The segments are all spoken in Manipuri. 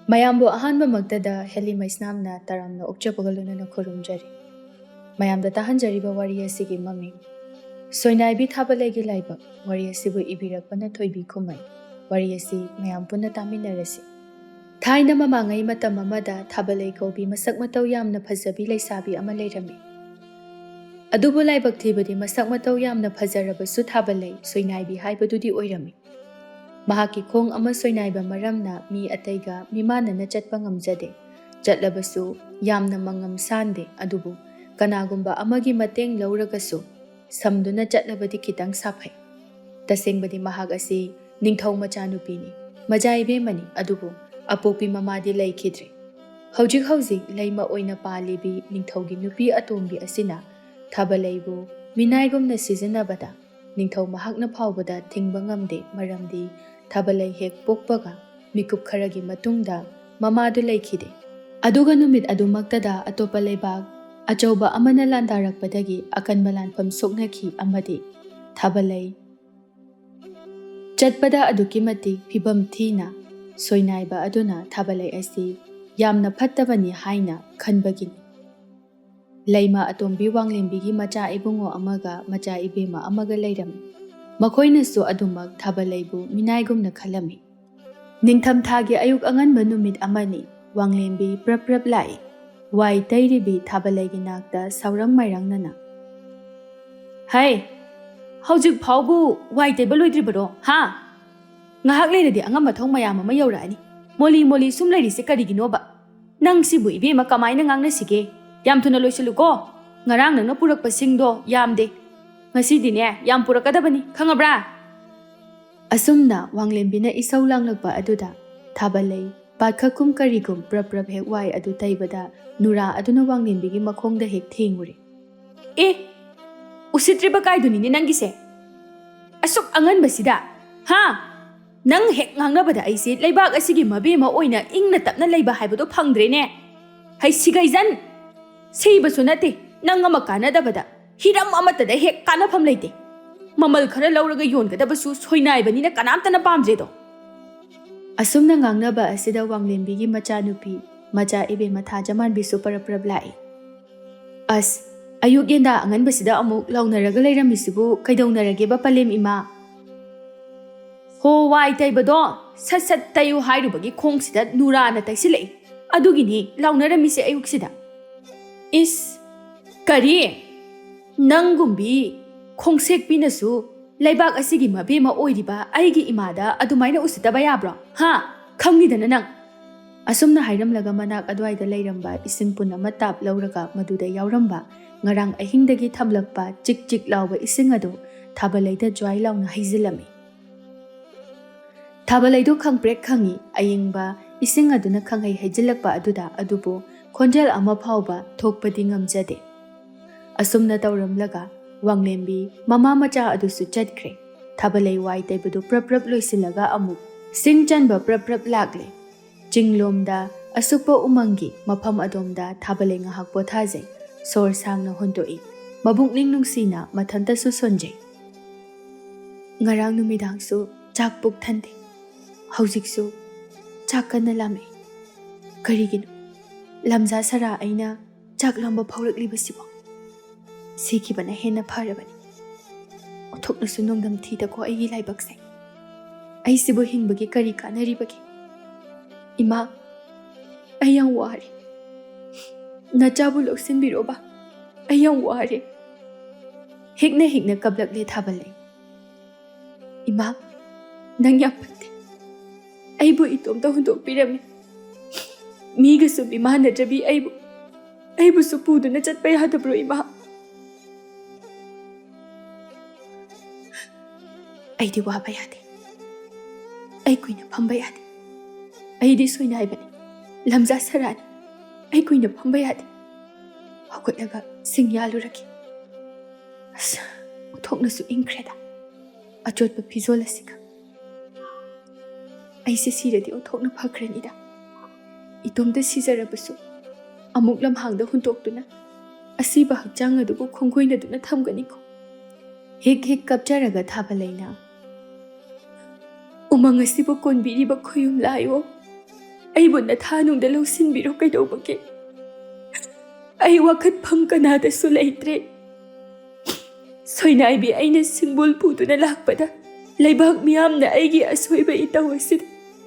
mayambo ahanba magtada Helly Maisnam na taramna ukchapagaluna na khurumjari. Mayamda tahanjariba wari asigi maming. Soinaibi Thaballei gi laiba wari asibu ibirakpana Thoibi Kh wari asi mayam punna taminarasi. Thaina mamangai matam amada Thaballei kaubi masak matau yamna phajabi leisabi ama leirami. Adubu laibak thibadi masak matau yamna phajarabasu Thaballei Soinaibi haibadudi oirami. Mahaki khong ama Soinaiba maramna mi ataiga mimanana chatpa ngamjade. Chatlabasu yamna mangam sande adubu kanagumba amagi mateng lauragasu samduna chatlabadi kitang saphai. Tasengbadi mahag asi ningthau machanupini. Majaibe mani adubu apopi mamadi laikhidre. Hojik laima oina palibi ningthaugi nupi atombi asina Thaballei minaigumna sijanabada ningthau mahakna phawbada thingba ngamde maramdi Thaballei hek pokpaga mikup kharagi matungda mamadu laikhide. Aduga numit adumaktada atopa leibak achauba amana landarakpadagi akanba lanfam soknaki amadi Thaballei chatpada aduki matik phibam thina Soinaiba aduna Thaballei asi yamna phattabani haina khanbagini. Laima atombi wanglenbigi macha ibungo amaga macha ibema amaga leirami. Makhoinasu adumak Thaballei minaigumna khalami. Ningtham thagi ayuk anganba numit amani wanglenbi prap lai. Wai tairibi Thaballei gi nakta saurang mairang nana. Hai, hojik phawbu wai taiba loidribaro ha? Ngahak leiradi angamba thong mayam ama yaurani. Moli sum leirisi kariginoba. Nang sibu ibema kamaina ngangna sige. Yam thuna loisaluko ngarang nangna purakpa singdo yamde. Ngasidine yam purakadabani khangabra. Asumna wanglenbina isau langlakpa aduda Thaballei patkakum karigum prap hek wai adu taibada nura aduna wanglenbigi makhongda hek thenguri. Usitriba kaidunini nangise. Asuk anganbasida ha? Nang hek ngangnabada aise leibak asigi mabema oina ingna tapna leiba haibado phangdrene. Hai sigaizan Seibasu nate nang ama kanadabada hiram amatada hek kanafam leite. Mamal khara lauraga yongadabasu Soinaibanina kanamtana pamjredo. Asumna ngangnaba asida wanglenbigi machanupi macha ibe matha jamanbisu paraprab lai. As ayuk yenda anganbasida amuk launaraga leiramisibu kaidaunarageba palem ima. Ho wai taibado sat tayu hairubagi khongsida nurana taisilei. Adugini launaramise ayuksida. Is kari nangumbi khongsek pinasu leibak asigi mabema oiriba aigi imada adumaina usitaba yabra ha khangidana nang asumna hairamlaga manak adwaida leiramba ising punama tap lauraga maduda yauramba ngarang ahingdagi thamlakpa chik lawba ising adu Thaballei da joy launa haizilami. Thaballei do khangprek khangi ayingba ising aduna khangai haijilakpa aduda adubu khonjal ama phawba thokpadi ngamjade. Asumna tawramlaga wanglenbi mama macha adusu chatkre. Thaballei wai taibadu prap loisilaga amuk singchanba prap lagle. Jinglomda asukpa umangi mafam adomda Thaballei ngahak pothajai. Sor sangna hondoi. Mabungning nungsina mathanta su sonjai. Ngarang numidangsu chak puk thande. Haujiksu chak kana lame. Karigino lamza sara aina chak lamba phaurakliba sikibana hena pharabani. Othoknasu nongdam thida ko aigi laibakse. Ai sibu hingbagi kari kanaribagi. Ima ayang wari. Nachabu loksinbiroba. Ayang wari. Hikna kablakle Thaballei. Ima nang yapate. Aibu itomta hundok pirami. Miga su bimana jabi aibu su pudu na chatpa yadabro ima. Aidi waba yade. Ai kuina phamba yade. Aidi Soinaibani. Lamza sarani. Ai kuina phamba yade. Hokotlaga singyaluraki. Asa uthoknasu ingkreda. Achotpa phizolasika. Ai se siradi uthokna phakranida. Itomda sizarabasu amuk lamhangda huntoktuna asiba hakchang adubu khongkhoinaduna thamganiko. Hek kapcharaga Thaballei umang asibu konbiriba khuyum layo ꯑꯩꯕꯨ ꯅꯊꯥꯅꯨꯡꯗ ꯂꯧꯁꯤꯟꯕꯤꯔꯣ ꯀꯩꯗꯧꯕꯒꯦ? ꯑꯩ ꯋꯥꯈꯠꯐꯝ ꯀꯅꯥꯗꯁꯨ ꯂꯩꯇ꯭ꯔꯦ꯫ ꯁꯣꯏꯅꯥꯏꯕꯤ ꯑꯩꯅ ꯁꯤꯡꯕꯨꯜ ꯄꯨꯗꯨꯅ ꯂꯥꯛꯄꯗ ꯂꯩꯕꯥꯛ ꯃꯤꯌꯥꯝꯅ ꯑꯩꯒꯤ ꯑꯁꯣꯏꯕ ꯏꯇꯧ ꯑꯁꯤꯗ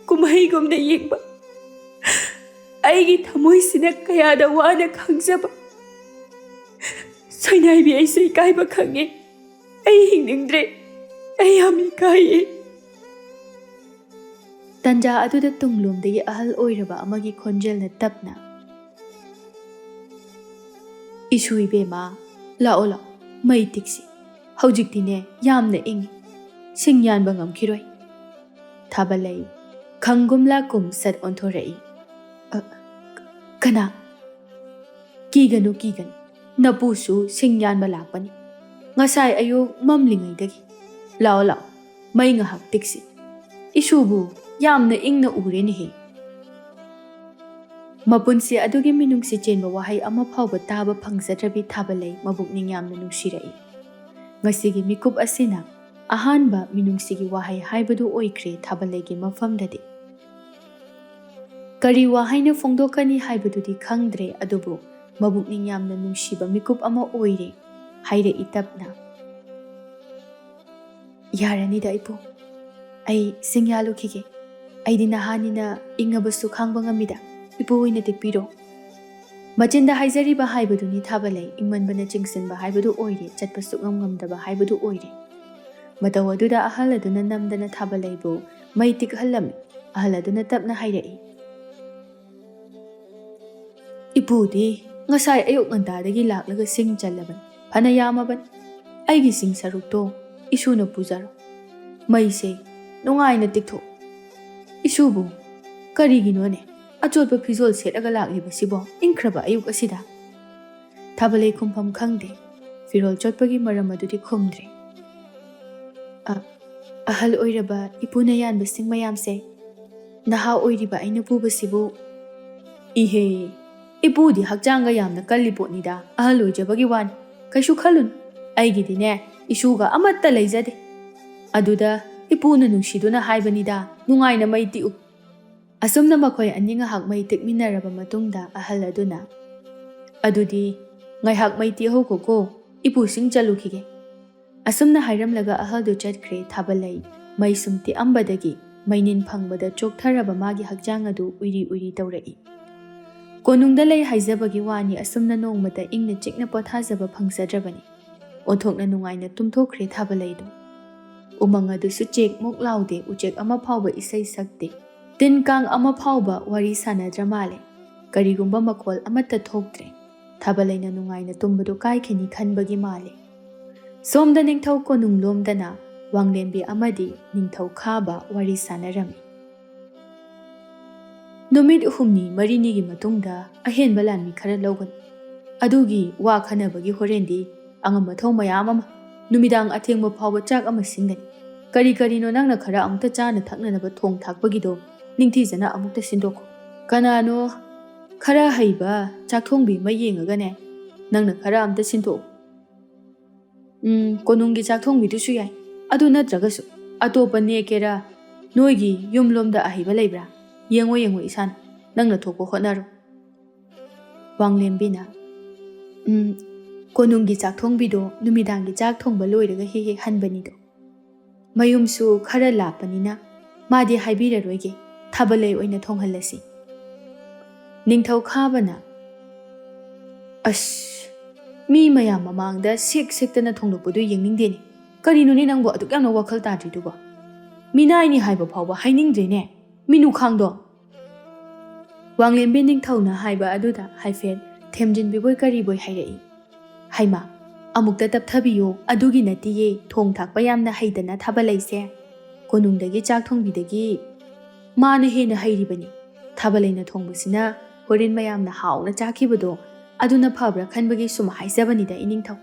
ꯀꯨꯝꯍꯩꯒꯨꯝꯅ ꯌꯦꯡꯕ, ꯑꯩꯒꯤ ꯊꯃꯣꯏꯁꯤꯅ ꯀꯌꯥꯗ ꯋꯥꯅ ꯈꯪꯖꯕ꯫ ꯁꯣꯏꯅꯥꯏꯕꯤ ꯑꯩꯁꯨ ꯏꯀꯥꯏꯕ ꯈꯪꯉꯦ꯫ ꯑꯩ ꯍꯤꯡꯅꯤꯡꯗ꯭ꯔꯦ꯫ ꯑꯩ ꯌꯥꯝ ꯏꯀꯥꯏꯌꯦ꯫ ꯇꯟꯖꯥ ꯑꯗꯨꯗ ꯇꯨꯡꯂꯣꯝꯗꯒꯤ ꯑꯍꯜ ꯑꯣꯏꯔꯕ ꯑꯃꯒꯤ ꯈꯣꯟꯖꯦꯜꯅ ꯇꯞꯅ, "ꯏꯁꯨ ꯏꯕꯦꯝꯃ, ꯂꯥꯛꯑꯣ ꯂꯥꯛꯑꯣ, ꯃꯩ ꯇꯤꯛꯁꯤ꯫ ꯍꯧꯖꯤꯛꯇꯤꯅꯦ ꯌꯥꯝꯅ ꯏꯪꯉꯤ, ꯁꯤꯡ ꯌꯥꯟꯕ ꯉꯝꯈꯤꯔꯣꯏ." ꯊꯥꯕꯜꯂꯩ ꯈꯪꯒꯨꯝ ꯂꯥꯛꯀꯨꯝ ꯁꯠ ꯑꯣꯟꯊꯣꯔꯛꯏ꯫ "ꯀꯅꯥ? ꯀꯤꯒꯅꯨ ꯀꯤꯒꯅꯨ, ꯅꯄꯨꯁꯨ ꯁꯤꯡ ꯌꯥꯟꯕ ꯂꯥꯛꯄꯅꯤ, ꯉꯁꯥꯏ ꯑꯌꯨꯛ ꯃꯝꯂꯤꯉꯩꯗꯒꯤ꯫ ꯂꯥꯛꯑꯣ ꯂꯥꯛꯑꯣ, ꯃꯩ ꯉꯥꯏꯍꯥꯛ ꯇꯤꯛꯁꯤ꯫ ꯏꯁꯨꯕꯨ ꯌꯥꯝꯅ ꯏꯪꯅ ꯎꯔꯦꯅꯦꯍꯦ." ꯃꯄꯨꯟꯁꯤ ꯑꯗꯨꯒꯤ ꯃꯤꯅꯨꯡꯁꯤ ꯆꯦꯟꯕ ꯋꯥꯍꯩ ꯑꯃ ꯐꯥꯎꯕ ꯇꯥꯕ ꯐꯪꯖꯗ꯭ꯔꯕꯤ ꯊꯥꯕꯜꯂꯩ ꯃꯕꯨꯛꯅꯤꯡ ꯌꯥꯝꯅ ꯅꯨꯡꯁꯤꯔꯛꯏ꯫ ꯉꯁꯤꯒꯤ ꯃꯤꯀꯨꯞ ꯑꯁꯤꯅ ꯑꯍꯥꯟꯕ ꯃꯤꯅꯨꯡꯁꯤꯒꯤ ꯋꯥꯍꯩ ꯍꯥꯏꯕꯗꯨ ꯑꯣꯏꯈ꯭ꯔꯦ ꯊꯥꯕꯜꯂꯩꯒꯤ ꯃꯐꯝꯗꯗꯤ꯫ ꯀꯔꯤ ꯋꯥꯍꯩꯅ ꯐꯣꯡꯗꯣꯛꯀꯅꯤ ꯍꯥꯏꯕꯗꯨꯗꯤ ꯈꯪꯗ꯭ꯔꯦ, ꯑꯗꯨꯕꯨ ꯃꯕꯨꯛꯅꯤꯡ ꯌꯥꯝꯅ ꯅꯨꯡꯁꯤꯕ ꯃꯤꯀꯨꯞ ꯑꯃ ꯑꯣꯏꯔꯦ꯫ ꯍꯥꯏꯔꯛꯏ ꯇꯞꯅ, "ꯌꯥꯔꯅꯤꯗ ꯏꯄꯨ, ꯑꯩ ꯁꯤꯡ ꯌꯥꯜꯂꯨꯈꯤꯒꯦ꯫ ꯑꯩꯗꯤ ꯅꯍꯥꯅꯤꯅ ꯏꯪꯉꯕꯁꯨ ꯈꯥꯡꯕ ꯉꯝꯃꯤꯗ, ꯏꯄꯨ ꯑꯣꯏꯅ ꯇꯤꯛꯄꯤꯔꯣ." ꯃꯆꯤꯟꯗ ꯍꯥꯏꯖꯔꯤꯕ ꯍꯥꯏꯕꯗꯨꯅꯤ ꯊꯥꯕꯜꯂꯩ, ꯏꯪꯃꯟꯕꯅ ꯆꯤꯡꯁꯤꯟꯕ ꯍꯥꯏꯕꯗꯨ ꯑꯣꯏꯔꯦ, ꯆꯠꯄ ꯁꯨꯛꯉꯝ ꯉꯝꯗꯕ ꯍꯥꯏꯕꯗꯨ ꯑꯣꯏꯔꯦ꯫ ꯃꯇꯧ ꯑꯗꯨꯗ ꯑꯍꯜ ꯑꯗꯨꯅ ꯅꯝꯗꯅ ꯊꯥꯕꯜꯂꯩꯕꯨ ꯃꯩ ꯇꯤꯛꯍꯜꯂꯝꯃꯤ꯫ ꯑꯍꯜ ꯑꯗꯨꯅ ꯇꯞꯅ ꯍꯥꯏꯔꯛꯏ, "ꯏꯄꯨꯗꯤ ꯉꯁꯥꯏ ꯑꯌꯨꯛ ꯉꯟꯇꯥꯗꯒꯤ ꯂꯥꯛꯂꯒ ꯁꯤꯡ ꯆꯜꯂꯕꯅꯤ, ꯐꯅ ꯌꯥꯝꯃꯕꯅꯤ꯫ ꯑꯩꯒꯤ ꯁꯤꯡ ꯁꯔꯨꯛꯇꯣ ꯏꯁꯨꯅ ꯄꯨꯖꯔꯣ, ꯃꯩꯁꯦ ꯅꯨꯡꯉꯥꯏꯅ ꯇꯤꯛꯊꯣꯛ꯫ ꯏꯁꯨꯕꯨ ꯀꯔꯤꯒꯤꯅꯣꯅꯦ ꯑꯆꯣꯠꯄ ꯐꯤꯖꯣꯜ ꯁꯦꯠꯂꯒ ꯂꯥꯛꯂꯤꯕꯁꯤꯕꯣ ꯏꯪꯈ꯭ꯔꯕ ꯑꯌꯨꯛ ꯑꯁꯤꯗ?" ꯊꯥꯕꯜꯂꯩ ꯈꯨꯝꯐꯝ ꯈꯪꯗꯦ, ꯐꯤꯔꯣꯜ ꯆꯣꯠꯄꯒꯤ ꯃꯔꯝ ꯑꯗꯨꯗꯤ ꯈꯨꯝꯗ꯭ꯔꯦ꯫ "ꯑꯍꯜ ꯑꯣꯏꯔꯕ ꯏꯄꯨꯅ ꯌꯥꯟꯕ ꯁꯤꯡ ꯃꯌꯥꯝꯁꯦ ꯅꯍꯥ ꯑꯣꯏꯔꯤꯕ ꯑꯩꯅ ꯄꯨꯕꯁꯤꯕꯨ..." "ꯏꯍꯦ, ꯏꯄꯨꯗꯤ ꯍꯛꯆꯥꯡꯒ ꯌꯥꯝꯅ ꯀꯜꯂꯤ ꯄꯣꯠꯅꯤꯗ, ꯑꯍꯜ ꯑꯣꯏꯖꯕꯒꯤ ꯋꯥꯅꯤ, ꯀꯩꯁꯨ ꯈꯜꯂꯨꯅꯨ꯫ ꯑꯩꯒꯤꯗꯤꯅꯦ ꯏꯁꯨꯒ ꯑꯃꯠꯇ ꯂꯩꯖꯗꯦ꯫ ꯑꯗꯨꯗ ꯏꯄꯨꯅ ꯅꯨꯡꯁꯤꯗꯨꯅ ꯍꯥꯏꯕꯅꯤꯗ, ꯅꯨꯡꯉꯥꯏꯅ ꯃꯩ ꯇꯤꯛꯎ." ꯑꯁꯨꯝꯅ ꯃꯈꯣꯏ ꯑꯅꯤ ꯉꯥꯏꯍꯥꯛ ꯃꯩ ꯇꯤꯛꯃꯤꯟꯅꯔꯕ ꯃꯇꯨꯡꯗ ꯑꯍꯜ ꯑꯗꯨꯅ, "ꯑꯗꯨꯗꯤ ꯉꯥꯏꯍꯥꯛ ꯃꯩ ꯇꯤꯛꯍꯧꯈꯣꯀꯣ, ꯏꯄꯨ ꯁꯤꯡ ꯆꯠꯂꯨꯈꯤꯒꯦ." ꯑꯁꯨꯝꯅ ꯍꯥꯏꯔꯝꯂꯒ ꯑꯍꯜꯗꯨ ꯆꯠꯈ꯭ꯔꯦ꯫ ꯊꯥꯕꯜꯂꯩ ꯃꯩ ꯁꯨꯝ ꯇꯤꯛꯑꯝꯕꯗꯒꯤ ꯃꯩꯅꯤꯟ ꯐꯪꯕꯗ ꯆꯣꯛꯊꯔꯕ ꯃꯥꯒꯤ ꯍꯛꯆꯥꯡ ꯑꯗꯨ ꯎꯏꯔꯤ ꯎꯏꯔꯤ ꯇꯧꯔꯛꯏ꯫ ꯀꯣꯅꯨꯡꯗ ꯂꯩ ꯍꯥꯏꯖꯕꯒꯤ ꯋꯥꯅꯤ, ꯑꯁꯨꯝꯅ ꯅꯣꯡꯃꯇ ꯏꯪꯅ ꯆꯤꯛꯅ ꯄꯣꯊꯥꯖꯕ ꯐꯪꯖꯗ꯭ꯔꯕꯅꯤ꯫ ꯑꯣꯟꯊꯣꯛꯅ ꯅꯨꯡꯉꯥꯏꯅ ꯇꯨꯝꯊꯣꯛꯈ꯭ꯔꯦ ꯊꯥꯕꯜꯂꯩꯗꯨ꯫ ꯎꯃꯪ ꯑꯗꯨꯁꯨ ꯆꯦꯛꯃꯨꯛ ꯂꯥꯎꯗꯦ, ꯎꯆꯦꯛ ꯑꯃ ꯐꯥꯎꯕ ꯏꯁꯩ ꯁꯛꯇꯦ, ꯇꯤꯟ ꯀꯥꯡ ꯑꯃ ꯐꯥꯎꯕ ꯋꯥꯔꯤ ꯁꯥꯅꯗ꯭ꯔ ꯃꯥꯜꯂꯦ꯫ ꯀꯔꯤꯒꯨꯝꯕ ꯃꯈꯣꯜ ꯑꯃꯠꯇ ꯊꯣꯛꯇ꯭ꯔꯦ꯫ ꯊꯥꯕꯜꯂꯩꯅ ꯅꯨꯡꯉꯥꯏꯅ ꯇꯨꯝꯕꯗꯨ ꯀꯥꯏꯈꯤꯅꯤ ꯈꯟꯕꯒꯤ ꯃꯥꯜꯂꯦ꯫ ꯁꯣꯝꯗ ꯅꯤꯡꯊꯧ ꯀꯣꯅꯨꯡꯂꯣꯝꯗꯅ ꯋꯥꯡꯂꯦꯟꯕꯤ ꯑꯃꯗꯤ ꯅꯤꯡꯊꯧ ꯈꯥꯕ ꯋꯥꯔꯤ ꯁꯥꯅꯔꯝꯃꯤ꯫ ꯅꯨꯃꯤꯠ ꯍꯨꯝꯅꯤ ꯃꯔꯤꯅꯤꯒꯤ ꯃꯇꯨꯡꯗ ꯑꯍꯦꯟꯕ ꯂꯥꯟꯃꯤ ꯈꯔ ꯂꯧꯒꯅꯤ꯫ ꯑꯗꯨꯒꯤ ꯋꯥ ꯈꯟꯅꯕꯒꯤ ꯍꯣꯔꯦꯟꯗꯤ ꯑꯉꯝ ꯑꯊꯧ ꯃꯌꯥꯝ ꯑꯃ ꯅꯨꯃꯤꯗꯥꯡ ꯑꯊꯦꯡꯕ ꯐꯥꯎꯕ ꯆꯥꯛ ꯑꯃ ꯁꯤꯟꯒꯅꯤ꯫ ꯀꯔꯤ ꯀꯔꯤꯅꯣ ꯅꯪꯅ ꯈꯔ ꯑꯃꯨꯛꯇ ꯆꯥꯅ ꯊꯛꯅꯅꯕ ꯊꯣꯡ ꯊꯥꯛꯄꯒꯤꯗꯣ ꯅꯤꯡꯊꯤꯖꯅ ꯑꯃꯨꯛꯇ ꯁꯤꯟꯗꯣꯛꯈꯣ꯫ ꯀꯅꯥꯅꯣ ꯈꯔ ꯍꯩꯕ ꯆꯥꯛꯊꯣꯡꯕꯤ ꯑꯃ ꯌꯦꯡꯉꯒꯅꯦ ꯅꯪꯅ ꯈꯔ ꯑꯃꯇ ꯁꯤꯟꯊꯣꯛꯎ꯫ ꯀꯣꯅꯨꯡꯒꯤ ꯆꯥꯛꯊꯣꯡꯕꯤꯗꯨꯁꯨ ꯌꯥꯏ꯫ ꯑꯗꯨ ꯅꯠꯇ꯭ꯔꯒꯁꯨ ꯑꯇꯣꯞꯄ ꯅꯦꯛꯀꯦꯔꯥ, ꯅꯣꯏꯒꯤ ꯌꯨꯝꯂꯣꯝꯗ ꯑꯍꯩꯕ ꯂꯩꯕ꯭ꯔꯥ? ꯌꯦꯡꯉꯣ ꯌꯦꯡꯉꯣ ꯏꯁꯥꯅ, ꯅꯪꯅ ꯊꯣꯛꯄ ꯍꯣꯠꯅꯔꯣ." ꯋꯥꯡꯂꯦꯟꯕꯤꯅ, "ꯀꯣꯅꯨꯡꯒꯤ ꯆꯥꯛꯊꯣꯡꯕꯤꯗꯣ ꯅꯨꯃꯤꯗꯥꯡꯒꯤ ꯆꯥꯛ ꯊꯣꯡꯕ ꯂꯣꯏꯔꯒ ꯍꯦꯛ ꯍꯦꯛ ꯍꯟꯕꯅꯤꯗꯣ꯫ ꯃꯌꯨꯝꯁꯨ ꯈꯔ ꯂꯥꯞꯄꯅꯤꯅ ꯃꯥꯗꯤ ꯍꯥꯏꯕꯤꯔꯔꯣꯏꯒꯦ, ꯊꯥꯕꯜꯂꯩ ꯑꯣꯏꯅ ꯊꯣꯡꯍꯜꯂꯁꯤ." ꯅꯤꯡꯊꯧ ꯈꯥꯕꯅ, "ꯑꯁ, ꯃꯤ ꯃꯌꯥꯝ ꯃꯃꯥꯡꯗ ꯁꯦꯛ ꯁꯦꯛꯇꯅ ꯊꯣꯡꯂꯛꯄꯗꯨ ꯌꯦꯡꯅꯤꯡꯗꯦꯅꯦ꯫ ꯀꯔꯤꯅꯣꯅꯦ ꯅꯪꯕꯨ ꯑꯗꯨꯛ ꯌꯥꯝꯅ ꯋꯥꯈꯜ ꯇꯥꯗ꯭ꯔꯤꯗꯨꯕꯣ? ꯃꯤꯅꯥꯏꯅꯤ ꯍꯥꯏꯕ ꯐꯥꯎꯕ ꯍꯥꯏꯅꯤꯡꯗ꯭ꯔꯦꯅꯦ, ꯃꯤꯅꯨꯈꯥꯡꯗꯣ." ꯋꯥꯡꯂꯦꯟꯕꯤ ꯅꯤꯡꯊꯧꯅ ꯍꯥꯏꯕ ꯑꯗꯨꯗ ꯍꯥꯏꯐꯦꯠ ꯊꯦꯝꯖꯤꯟꯕꯤꯕꯣꯏ ꯀꯔꯤꯕꯣꯏ ꯍꯥꯏꯔꯛꯏ꯫ "ꯍꯩꯃꯥ, ꯑꯃꯨꯛꯇ ꯇꯞꯊꯕꯤꯌꯣ, ꯑꯗꯨꯒꯤ ꯅꯠꯇꯤꯌꯦ ꯊꯣꯡ ꯊꯥꯛꯄ ꯌꯥꯝꯅ ꯍꯩꯗꯅ ꯊꯥꯕꯜꯂꯩꯁꯦ꯫ ꯀꯣꯅꯨꯡꯗꯒꯤ ꯆꯥꯛ ꯊꯣꯡꯕꯤꯗꯒꯤ ꯃꯥꯅ ꯍꯦꯟꯅ ꯍꯩꯔꯤꯕꯅꯤ꯫ ꯊꯥꯕꯜꯂꯩꯅ ꯊꯣꯡꯕꯁꯤꯅ ꯍꯣꯔꯦꯟ ꯃꯌꯥꯝꯅ ꯍꯥꯎꯅ ꯆꯥꯈꯤꯕꯗꯣ ꯑꯗꯨꯅ ꯐꯕ꯭ꯔꯥ ꯈꯟꯕꯒꯤ ꯁꯨꯝ ꯍꯥꯏꯖꯕꯅꯤꯗ ꯏꯅꯤꯡꯊꯧ꯫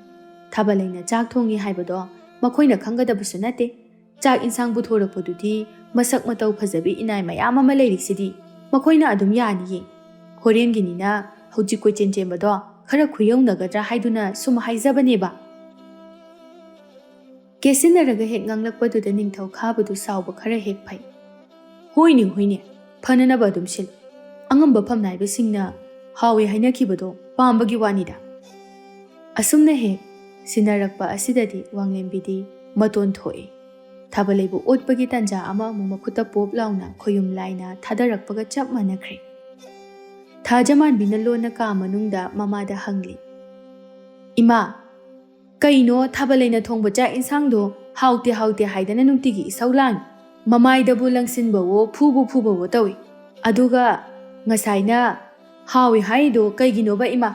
ꯊꯥꯕꯜꯂꯩꯅ ꯆꯥꯛ ꯊꯣꯡꯉꯤ ꯍꯥꯏꯕꯗꯣ ꯃꯈꯣꯏꯅ ꯈꯪꯒꯗꯕꯁꯨ ꯅꯠꯇꯦ꯫ ꯆꯥꯛ ꯏꯟꯁꯥꯡ ꯄꯨꯊꯣꯔꯛꯄꯗꯨꯗꯤ ꯃꯁꯛ ꯃꯇꯧ ꯐꯖꯕꯤ ꯏꯅꯥꯏ ꯃꯌꯥꯝ ꯑꯃ ꯂꯩꯔꯤꯁꯤꯗꯤ, ꯃꯈꯣꯏꯅ ꯑꯗꯨꯝ ꯌꯥꯅꯤꯌꯦ꯫ ꯍꯣꯔꯦꯟꯒꯤꯅꯤꯅ ꯍꯧꯖꯤꯛ ꯀꯣꯏꯆꯦꯟ ꯆꯦꯟꯕꯗꯣ ꯈꯔ ꯈꯨꯌꯧꯅꯒꯗ꯭ꯔꯥ ꯍꯥꯏꯗꯨꯅ ꯁꯨꯝ ꯍꯥꯏꯖꯕꯅꯦꯕ." ꯀꯦꯁꯤꯟꯅꯔꯒ ꯍꯦꯛ ꯉꯥꯡꯂꯛꯄꯗꯨꯗ ꯅꯤꯡꯊꯧ ꯈꯥꯕꯗꯨ ꯁꯥꯎꯕ ꯈꯔ ꯍꯦꯛ ꯐꯩ꯫ "ꯍꯣꯏꯅꯦ ꯍꯣꯏꯅꯦ, ꯐꯅꯅꯕ ꯑꯗꯨꯝ ꯁꯤꯜꯂꯨ꯫ angamba famnaibasingna hawi hainakibado pambagi wanida asumna he sinarakpa asidadi wanglembidi maton thoi Thaballei otpagi tanja ama makuta pop launa khoyum laina thadarakpaga chap manakre thajaman binalona ka manungda mamada hangli ima kaino Thaballei na thongba cha insangdo hauti haidana nungtigi isaulang mamaida bu langsinba wo phubu wo tawi aduga ngasaina hawi haido kaigino ba ima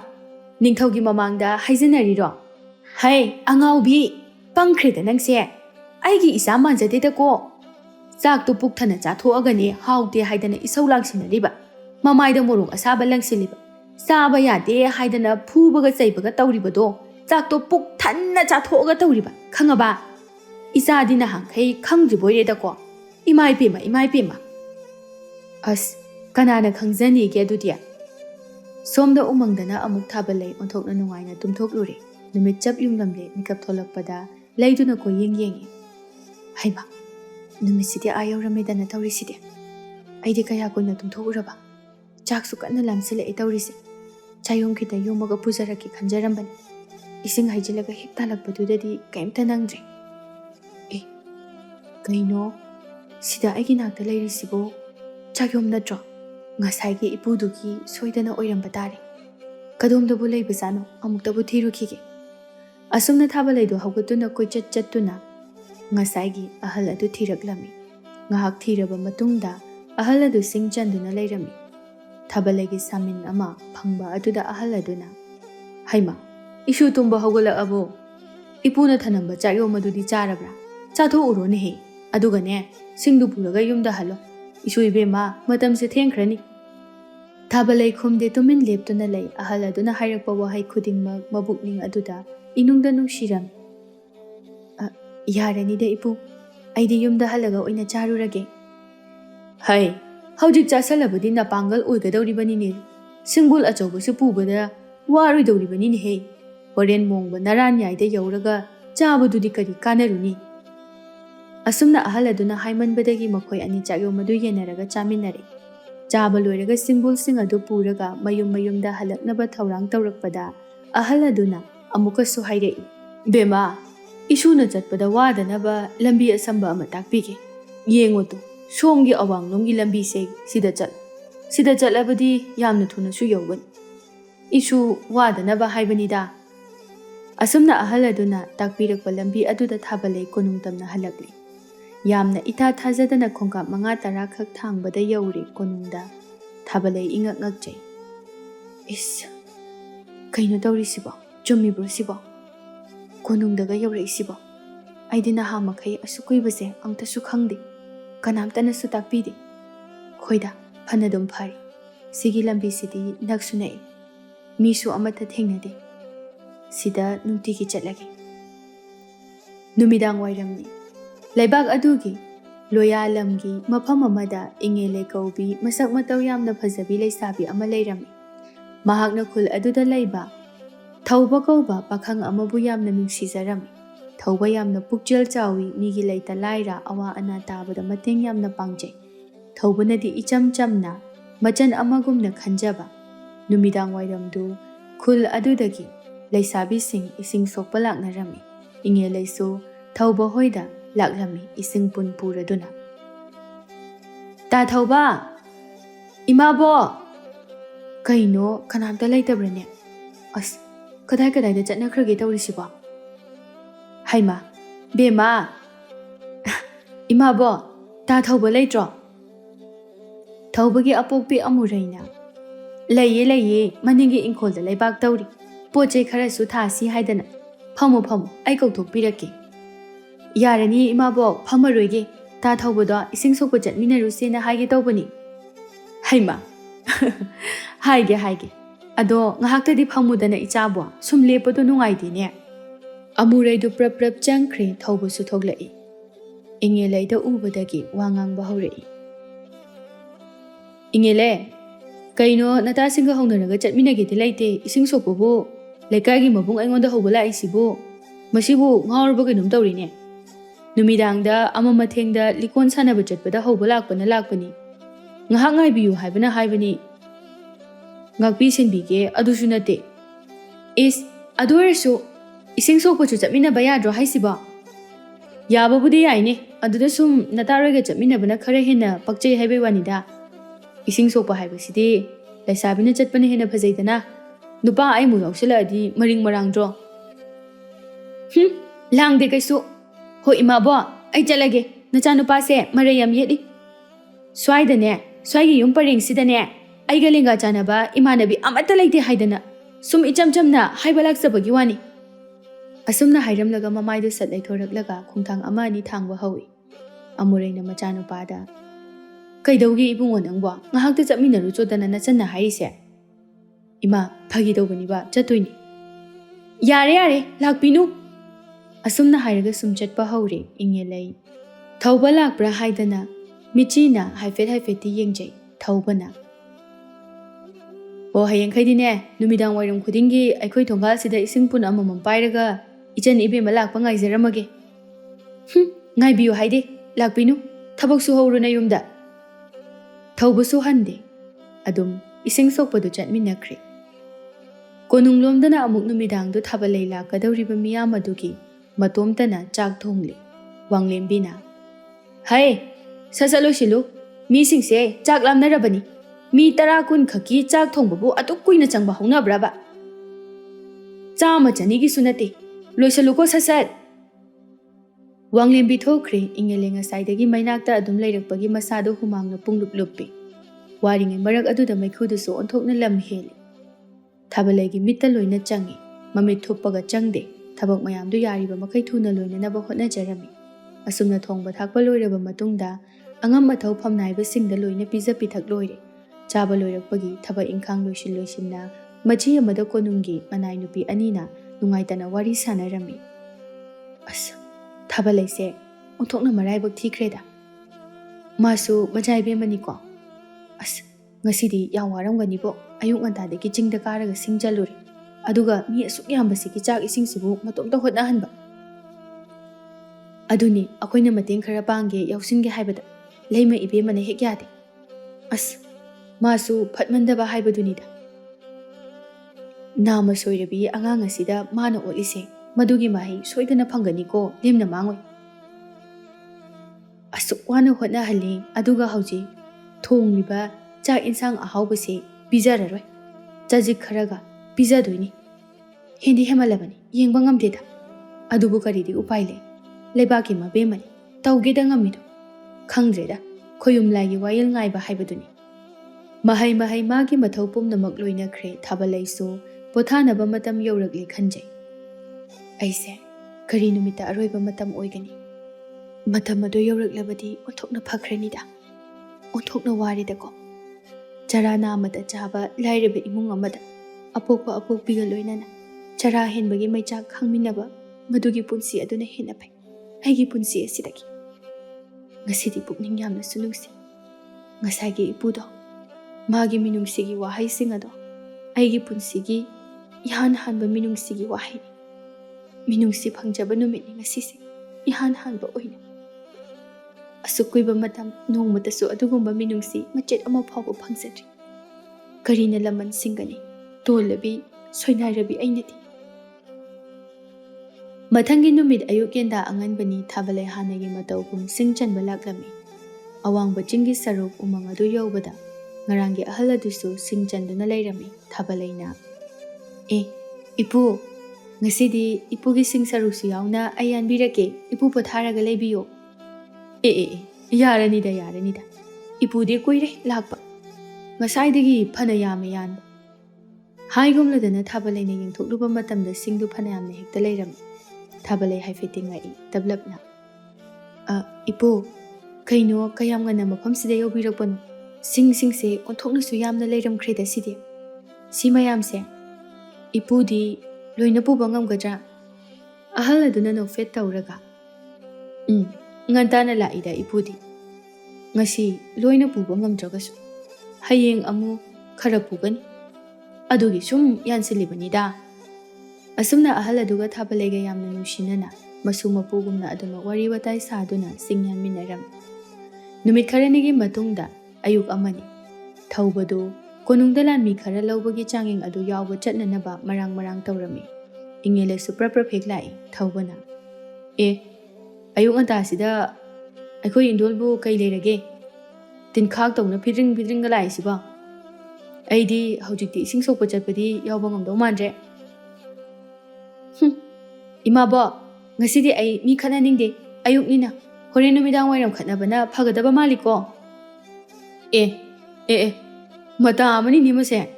ningthaugi mamangda haijanari ro hai angaubi pangkhreda nangse aigi isa manjadeda ko chak to pukthana chathogani hauti haidana isau langsinariba mamaida morung asaba langsiliba saba yade haidana phubaga chaibaga tawribado chak to pukthanna chathoga tawriba khangaba isa dina hangkhai khangjiboireda ko imai pema as kanana khangjani ge dudia somda umangdana amuk Thaballei onthokna nungaina tumthokluri numit chap yunglamle mikap tholakpada leiduna ko yengi haiba numisidi ayawramedana tawrisidi aidi kaya koina tumthokuraba chaksu kanna lamsile e tawrisi chayom kita yomaga pujaraki khanjarambani ising haijilaga hektalakpadudadi kaimta nangdre kaino sida aigi nakta leirisibo chagyom natro ngasaigi ipudugi soidana oiramba tare kadomdabu leibasano amuktabu thirukige asumna Thaballei do haugatuna koichat chattuna ngasaigi ahal adu thiraklami ngahak thiraba matungda ahal adu singchanduna leirami Thaballei gi samin ama phangba aduda ahal aduna haima isu tumba haugalak abo ipuna thanamba chagyom adudi charabra chatho urone he adugane singdu puraga yumda halo isu ibema matamse thengkhrani Thaballei khumde tumin leptuna lei ahal aduna hairakpa wahai khudingma mabukning aduda inungda nungsiram yarani de ipu aidi yumda halaga oina charurage hai haujik chasalabadi na pangal oigadawribani ne singbul achaubasu pubada waroidawribani ne he horen mongba naran yaida yauraga chabadudi kari kanaruni asumna ahal aduna haimanbadagi makhoi ani chagyomadu yenaraga chaminare chaba loiraga singbul sing adu puraga mayumda halaknaba thaurang tawrakpada ahal aduna amukasu hairei bema isuna chatpada wadanaba lambi asamba ama takpige yengo to somgi awanglomgi lambi se sida chatlabadi yamna thuna su yawgani isu wadanaba haibanida asumna ahal aduna takpirakpa lambi aduda Thaballei konungtamna halakli yamna ita thajadana khongkap manga tara khak thangbada yauri konungda Thaballei ingak ngakjai is kaino tawrisibo chumibro sibo konungdaga yaurisibo aidina ha makhai asukuibase amta su khangde kanamtana su takpide khoida phanadum phari sigi lambi sidi naksunai misu amata thengnade sida nutigi chatlage numidang wairamni Laibak adugi loya lamgi mafam amada ingele kaubi masak mataw yamna phajabi leisabi ama leirami mahakna khul aduda leiba thauba kauba pakhang amabu yamna nungsijarami thauba yamna pukjel chawi migi leita laira awa ana tabada mateng yamna pangjai thaubanadi icham chamna machan amagumna khanjaba numidang wairamdu khul adudagi leisabi sing ising sokpa laknarami ingelaisu thauba hoida lakrami ising pun puraduna ta thauba imabo kaino kanamta leitabrane as kadai da chatnakrage tawrisiba haima bema imabo ta thauba leitro thauba gi apokpi amuraina leiye maningi ingkholda leibak tawri poche khara su thasi haidana phamu ai kauthok pirake yarani imabo phamaroige ta thaubodo ising sokpa chatminarusi na haige tawbani haima haige ado ngahaktadi phamudana ichabo sumlepado nungaidine amureidu prap changkhre thaubosu thoglai ingeleida ubadagi wangang bahurei ingele kaino nata singa hongnaraga chatminage de laite ising sokbobo lekai gi mabung aingonda hobala isibo masibu ngawrba genum tawrine numidangda ama mathengda likon sanaba chatpada hobala lakpani ngahak ngai biyu haibana ngakpi sinbige adusu nate. Is adu oirasu ising sokpachu chatminaba yadro haisiba. Yababudi yaine aduda sum nataroiga chatminabana khara hena pakchei haibai wanida. Ising sokpa haibasidi laisabina chatpana hena phajaidana. Nupa ai mu yausiladi maring marangdro. Langde kaisu. Ho ima bo ai chalage nacha nupa se marayam yedi. Swaidane swagi yum paring sidane aiga lenga chanaba imanabi amata laite haidana sum icham chamna haibalak sabagi wani. Asumna hairamlaga mamaidu sat laithoraklaga khungthang ama ani thangba hawi. Amureina macha nupa da kaidaugi ibungo nangbo ngahakta chapminaru chodana nachanna haise. Ima phagi dawbaniba chatoini. Yare yare lakpinu. Asumna hairaga sum chatpa haure ingelai. Thauba lakpra haidana michina haifeti yengjai thaubana. O hayeng khaidine numidang wairam khudingi aikhoi thongal sida ising pun amamam pairaga ichan ibe malak pangai jaramage. Ngaibiyo haide lakpinu thabak su hauruna yumda. Thauba su hande adum ising sokpadu chatminakri. Konunglomdana amuk numidang du Thaballei lakadawriba miyam adugi matomtana chak thongli wanglembina. Hai sasalo silu mi singse chak lamnarabani. Mi tara kun khaki chak thongbabu atuk kuina changba hongna braba. Chama chani gi sunate loisaluko sasat. Wanglembi thokre ingelenga saidagi mainakta adum leirakpagi masado humangna punglup lupi. Waringe marak aduda maikhudu so onthokna lam heli. Thaballei gi mitta loina changi mamit thuppaga changde thabak mayamdu yariba makai thuna loina naba hotna jarami. Asumna thongba thakpa loiraba matungda angam mathau phamnaiba singda loina pija pithak loire. Chaba loirakpagi thaba ingkhang loisinna machi amada konungi manai nupi anina nungaitana wari sanarami. As Thaballei se onthokna maraibak thikreda. Masu majaibe maniko. As ngasidi yang waramgani bo ayuk ngantadagi chingda karaga singjaluri. Aduga mi asuk yambasigi chak ising sibu matomta hotnahanba. Aduni akoina mateng khara pangge yausinge haibada leima ibe mana hek yade. As masu phatmandaba haibadunida. Nama soirabi angang asida mana olise madugi mahi soidana phangani ko lemna mangoi. Asuk wana hotna halli aduga hauji thongliba chak insang ahaubase bijararoi. Chajik kharaga bijadoini. Hindi hemalabani yengba ngamdeda. Adubu karidi upaile. Lebaki mabemani tawgeda ngamido. Khangdreda khoyumlagi wayil ngaiba haibaduni. Mahai magi mathau pumnamak loinakre Thaballei su pothanaba matam yaurakle khanjai. Aise kari numita aroiba matam oigani. Matam ado yauraklabadi onthokna phakranida. Onthokna waridako. Charana amada chaba lairaba imung amada apokpa apokpiga loinana chara henbagi maichak khangminaba madugi punsi aduna hena pai. Aigi punsi asidagi. Ngasidi pukning yamna sunungsi. Ngasagi ipudo. Magi minungsigi wahai singado. Aigi punsigi ihan hanba minungsigi wahai. Minungsi phangjaba numitni ngasisi ihan hanba oina. Asukkuiba matam nongmatasu adugumba minungsi machet ama phawba phangsadri. Karina laman singani tolabi soinairabi ainati. Mathangi numit ayukenda anganbani Thaballei hanagi matawgum singchanba laklami. Awangba chingi saruk umang adu yaubada ngarangi ahal adusu singchanduna leirami Thaballei na. Ipu ngasidi ipugi sing saruksu yauna ayanbirake ipu patharaga leibiyo. Yaranida. Ipudi kuire lakpa. Ngasaidagi phana yame yan. Haigumladana Thaballei na yengthokluba matamda singdu phana yamna hekta leiram. Thaballei haifetingai tablapna. Ipu kaino kayam ngana mafam sida yaubirakpanu. Singse onthokna su yamna leiram khreda sidi. Simayamse ipudi loina puba ngamgadra. Ahal aduna no fet tawraga. Ngantana laida ipudi. Ngasi loina puba ngamdragasu. Hayeng amu khara pugani. Adugi sum yansilibanida. Asumna ahal aduga Thaballei ga yamna nungsinana masu mapugumna aduma wari watai saduna singyan minaram. Numit kharanigi matungda ayuk amani. Thaubadu Konungda lanmi khara lawbagi changing adu yawba chatnanaba marang tawrami. Ingelesu prap heklai thawbana. Ayung antasida akhoi indolbu kai leirage. Tinkhak tawna pidring galai siba. Aidi haujikti ising sokpa chatpadi yawba ngamdaw mandre. Ima ba, ngasidi ay mi khananing ayuk nina. Horen numidang wairam khanabana phagadaba maliko. Mata amani nimase.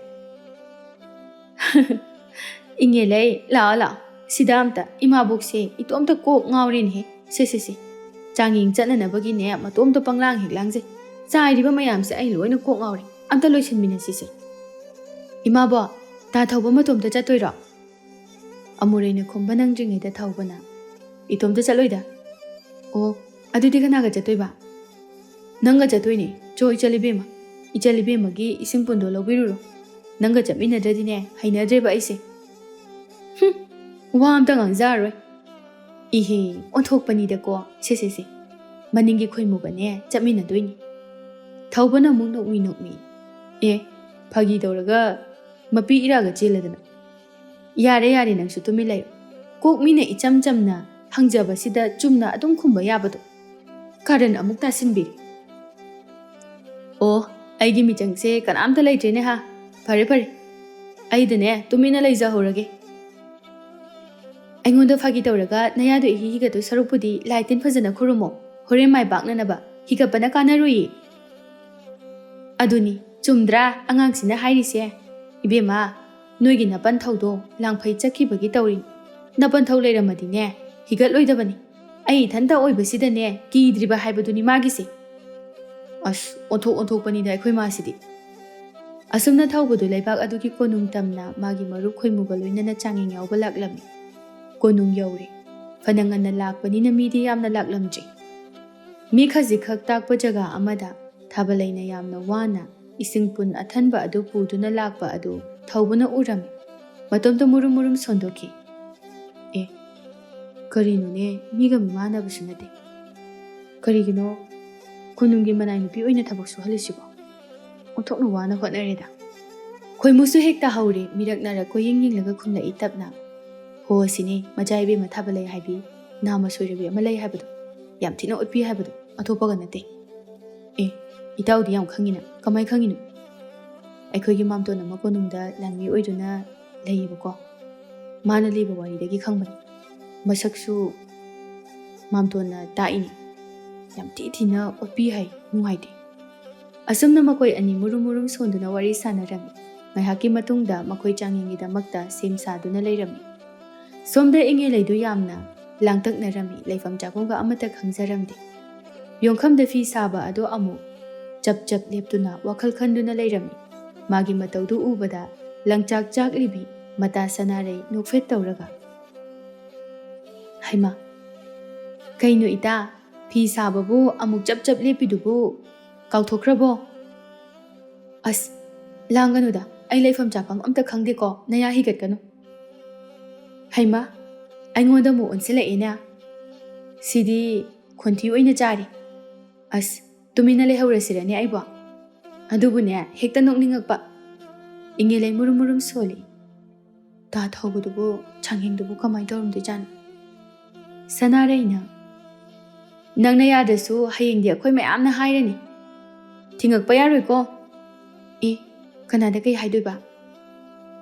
Ingelay la sidamta ima bukse itomta kok ngawrin he se changing chatnanabagi ne matomta panglang heklangse chairiba mayam se ai loina kok ngawri amta loisin minasi se. Ima ba ta thawba matomta chatoira. Amurena khomba nangdringai da thawbana itomta chaloida. Adudi kanaga chatoiba. Nanga chatoini choi chalibema. Ichalibemagi ising pundo lobiruro. Nanga chapminadadi ne hainadreba aise. Wa amta ngangjaroi. Ihe onthokpani da ko se. Maningi khoimuga ne chapminadoini. Thawbana mung nokmi. Phagi dawraga mapi iraga cheladana. Yare nangsu tumi layo. Kok mina icham chamna hangjaba sida chumna adum khumba yabado. Karan amuk tasinbiri. Aigi michangse kanamta laitrene ha. Pare. Aidane tumina laiza horage. Aingonda phagi tawraga nayado higa to sarupudi laitin phajana khurumo. Hore mai baknanaba higapana kanarui. Aduni chumdra angangsina hairise. Ibema noigi napan thawdo langphai chakhibagi tawri. Napan thaw leiramadi ne higat loidabani. Ai thanta oibasida ne kidriba haibaduni magise. Onthokpani da akhoi masidi. Asumna thawbadu laibak adugi konung tamna magi marup khoimuga loinana changing yawba laklami. Konung yawri. Fananganna lakpanina midi yamna laklamji. Mi khazikak takpa jaga amada Thaballei yamna wana isingpun athanba adu puduna lakpa adu thawbuna urami. Matomta murum sondoki. Karino ne miga mimana basunade. Karigino kunungi manai nupi oina thabak suhalisibo. Onthokna wana hotnareda. Khoi musu hekta haure miraknara ko ying laga khumla itapna. Ho sini majaibe ma Thaballei haibi nama soirabi amalai haibadu. Yam thina utpi haibadu athopaga nate. Itaudi yam khangina kamai khanginu. Aikhoigi mamtona makonungda lanmi oiduna leibako. Mana liba waridagi khangbani. Masaksu mamtona taini. Yam thina utpi hai nungaide. Asumna makoi ani murum sonduna wari sanarami. Maihaki matungda makoi changingi damakta sem saduna leirami. Somda inge leidu yamna langtaknarami leifam chakonga amata khangjaramdi. Yongkhamda fi saba ado amu chap leptuna wakhal khanduna leirami. Magi mataudu ubada langchak libi mata sanarei nokfet tawraga. Haima kaino ita fi sababu amuk chap lepidubu kauthokrabo. Langanuda ai leifam chapam amta khangdeko naya higatkanu. Haima aingonda mu onsela ena sidi khonthi oina chari. Tumina lehaurasirani aibo. Adubune hekta nokningakpa. Ingelei murum soli. Ta thawbudubu changhingdubu kamai tawrumde jan. Sanareina nangna yadasu hayengdi akhoi mayamna hairani. Thingakpa yaroiko. Kanada kai haidoiba.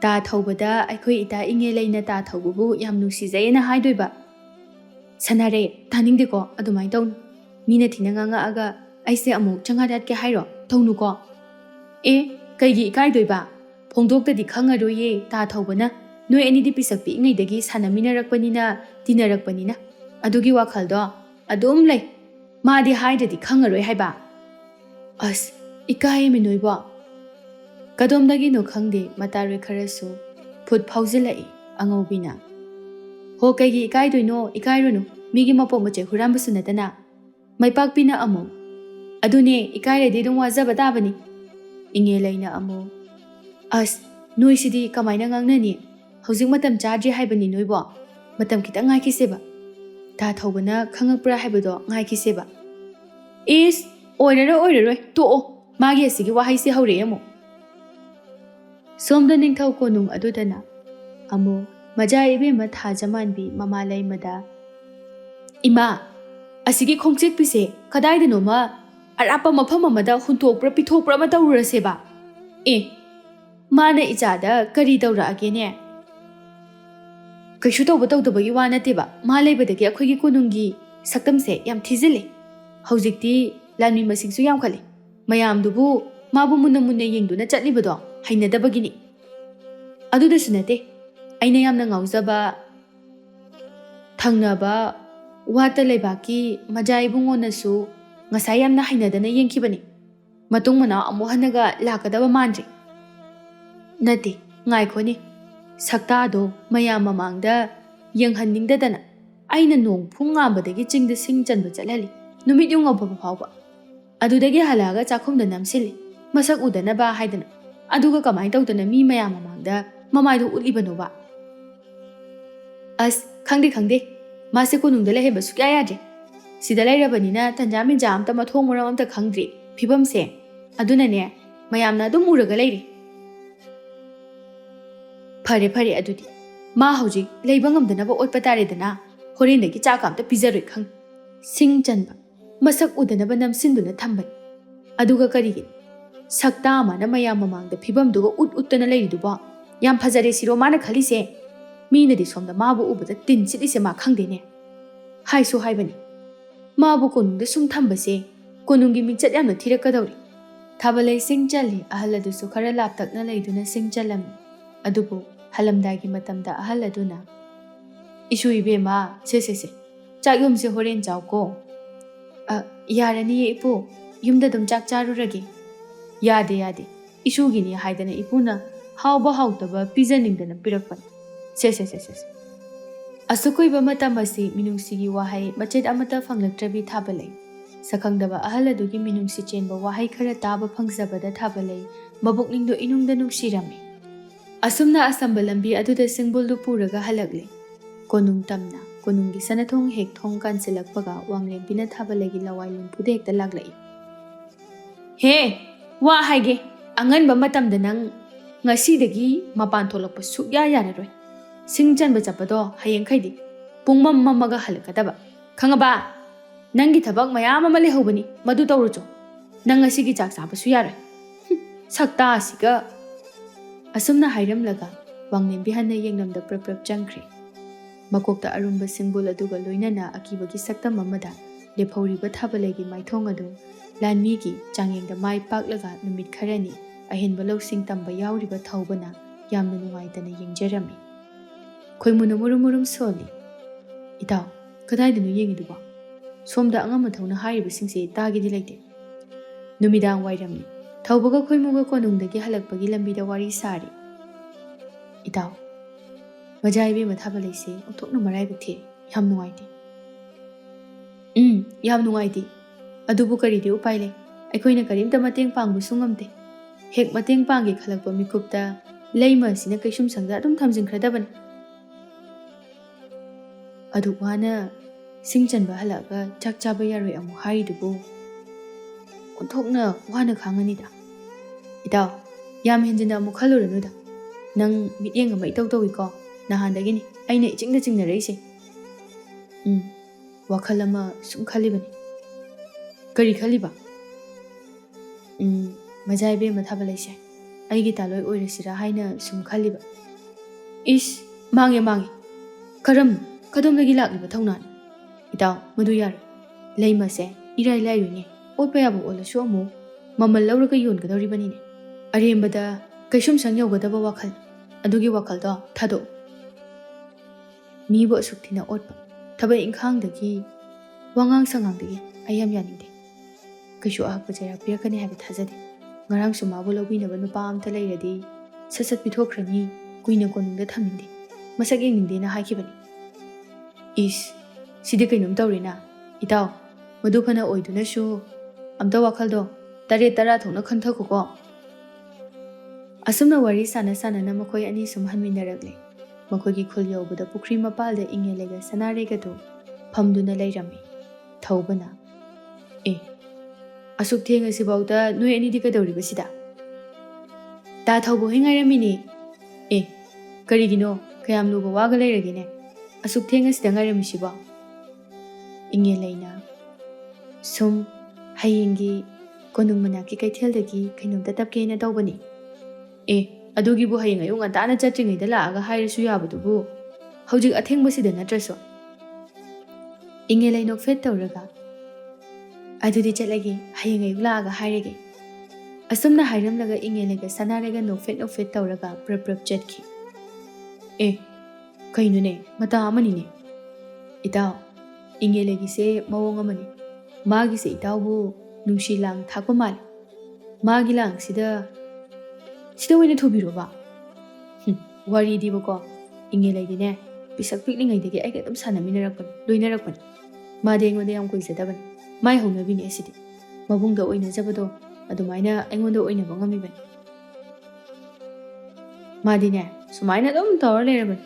Ta thawbada akhoi ita ingeleina ta thawbubu yam nusijayena haidoiba. Sanare taningdeko adumai tawnu. Mina thinanga aga aise amuk changadat ke hairo tawnuko. Kaigi ikaidoiba. Phongdoktadi khangaroye ta thawbana noi anidi pisakpi ingaidagi sanaminarakpanina tinarakpanina. Adugi wakhaldo adum lei. Madi haidadi khangaroi haiba. Ikai minoibo. Kadomdagi no khangde mataroi kharasu phut phaujilai angobina. Ho kaigi ikaidoino ikairono migi mapok mache hurambasu natana. Maipakpina amu. Adune ikairedi dum wajaba tabani. Ingeleina amu. Noisidi kamaina ngangnani. Hojik matam chadri haibani noibo. Matam kitang ngaikiseba. Ta thawbana khangakpra haibado ngaikiseba. Oiraroi to magi asigi wahaisi haure amu. Somda ningthau konung adudana amu majaibe ma thajamanbi mama laimada ima asigi khongchek pise kadai de noma arapa mafam amada hunthokpra pithokpra ma tawraseba mana ichada kari tawra agene kaishu tawba tawdabagi wa nateba ma leibadagi akhoigi konungi saktamse yam thizile haujikti lanmi masingsu yam khale mayam dubu mabu munna munna yengduna chatlibado hainadabagini aduda sunate aina yamna ngaujaba thangnaba wata leibaki majai bungonasu ngasai yamna hainadana yengkibani matung mana amu hanaga lakadaba mandri nati ngaikhoni sakta do mayam mamangda yenghaningdadana aina nong phungambadagi chingda singchanba chatlali numit yung ngawba phawba adudagi halaga chakhumda namsili masak udanaba haidana aduga kamai tawdana mi mayam mamangda mamaidu ulibanoba as khangde mase konungda leheba sukya yadre sida lairabanina tanjami jam ta mathong moram amta khangdri phibam se aduna ne mayamna dum uraga leiri fare adudi ma hauji leibangamdanaba otpa taredana horendagi chakamta pijaroi khang singchanba masak udanaba namsinduna thamban aduga karigi sakta mana mayam mamangda phibam duga uttana leiriduba yam phajare siro mana khalise मीनदी सोमदा माबु उबदा तिन सिलिसे मा खंगदेने हाइसु हाइबनी माबु कोनुंगदे सुम थंबसे कोनुंगी मिंचत यामना थिरकदौरी थाबलई सिंग चली अहल अदुसु खरा लापतकना लेदुना सिंग चलम अदुबु हलमदागी मतमदा अहल अदुना इशु इबेमा से चागयुमसे होरेन जावको यारनी इपु युमदा दुम चाक चारुरगे यादे इशुगिनी हाइदना इपुना हावबा हावतबा पिजनिंगदना पिरकपन से असुकोइबा मतम असि मिनुंगसिगी वाहै मचेत अमता फंगलक्त्रबि थाबलै सखंगदबा अहल अदुगी मिनुंगसि चेनबा वाहै खरा ताबा फंगजबदा थाबलै मबुकनिंगदो इनुंगदा नुंगसिरमि असुमना असंबा लंबि अदुदा सिंगबुलदु पुरगा हलगले कोनुंग तमना कोनुंगी सनथोंग हेक थोंग कानसिलकपगा वांगलेंबिना थाबलैगी लवाइलुन पुदेकता लागलै हे वा हाइगे अंगनबा मतमदा नंग ngasi mapan tholokpa sukya yararoi singchanba chapado hayeng khaidi pungmam mamaga halakadaba khangaba nangi thabak mayam ama lehobani madu tawrucho nang asigi chak saba su yaroi sakta asiga asumna hairamlaga wangnem bihanna yengnamda prap changkhre makokta arumba singbul aduga loinana akibagi saktam amada lephoriba thabalegi maithong adu lanmi gi changyengda mai paklaga numit kharani ahinba lawsing tamba yauriba thawbana yamna nungaitana yengjerami khoimuna murum soli itaw kadaidanu yengiduba somda angama thawna hairiba singse tagidi leite numidang wairamni thawbaga khoimuga konungdagi halakpagi lambida wari sari itaw majaibe mathabalaise othokna maraiba the yam nungaite yam nungaite adubu karide upai le aikoina karimta mateng pangbu sungamte हेक मतेंग पांगे खलक मिकुप्ता लेम सिना कैसुम संगदा अदुम थमजिंख्रदबन अदुवाना सिंगचनबा हलगा चाक चाबा यारोय अमु हारिदुबो ओंथोकना वाना खांगनिदा इदाव याम हेंजिना अमु खलुरनुदा नंग मित्येंग अमा इतौ तौइको नहानदगिनी अइना इचिंगदा चिंगना रैसे वाखल अमा सुम खलिबनी करी खलिबा majaibe mathabalaise aigi taloi oiresira haina sum khaliba is mange karam kadomdagi lakliba thawna itaw madu yar leimase irai lairune oipa yabu olasu amu mamal lawraga yon gadoribani ne arembada kaisum sangyau gadaba wakhal adugi wakhal do thado mibo sukthina otpa thaba ingkhangdagi wangang sangang ayam yaninde kaisu ahpa jara pirakani habi thajade ngarang sumabu lobinaba nupa amta leiradi sasat pithokhrani kuina konungda thaminde masak yengningde na haikibani is sidi kainum tawrina itaw madu phana oiduna shu amta wakhaldo tare tara thongna khanthaku ko asumna wari sana na makhoi ani sum hanminaragle makhoi gi khul yobada pukri mapalda ingelega sanarega do phamduna leirami thawbana asuk thenga sibauta noi ani dika dawri basida ता थौबो हिंगाइरमिनी ए करिगिनो कयाम लुबा वागा लेरगिने असुक थेंगसिदा ngairamiसिबो इंगे लेना सुम हयेंगी कोनुंग मनाकी कैथेलदगी कैनोमदा तपकेना तौबनी ए अदुगिबु हयेंग अयुंग अंताना चट्रिङैदा लागा हाइरसु याबदुबु हौजिक अथेंगबसिदा नत्रसो इंगे लेनो फेट तौरगा अदुदि चलगे हयेंग अयुंग लागा हाइरगे असुमना हाइरमलगा इंगे लेगा सनारेगा नो फेट तौरगा प्रप चटखी ए कैनुने मता अमनिने इताव इंगे लेगिसे मवोंग अमनि मागिसे इतावबु नुंसी लांग थाको माल मागी लांग सिदा ओइना थुबिरोबा वारी दिबको इंगे लेगिने पिसक पिकलिङैदगी आइगा अदुम सानमिनरकपन लोइनरकपन मादे एंगोंदा याम कोइजदबनि माइ हौनबिने सिदि मबुंगदा ओइना जबदो अदुमाइना एंगोंदा ओइना बंगमिबन मादिने सुमाइना अदुम तौर लेरबन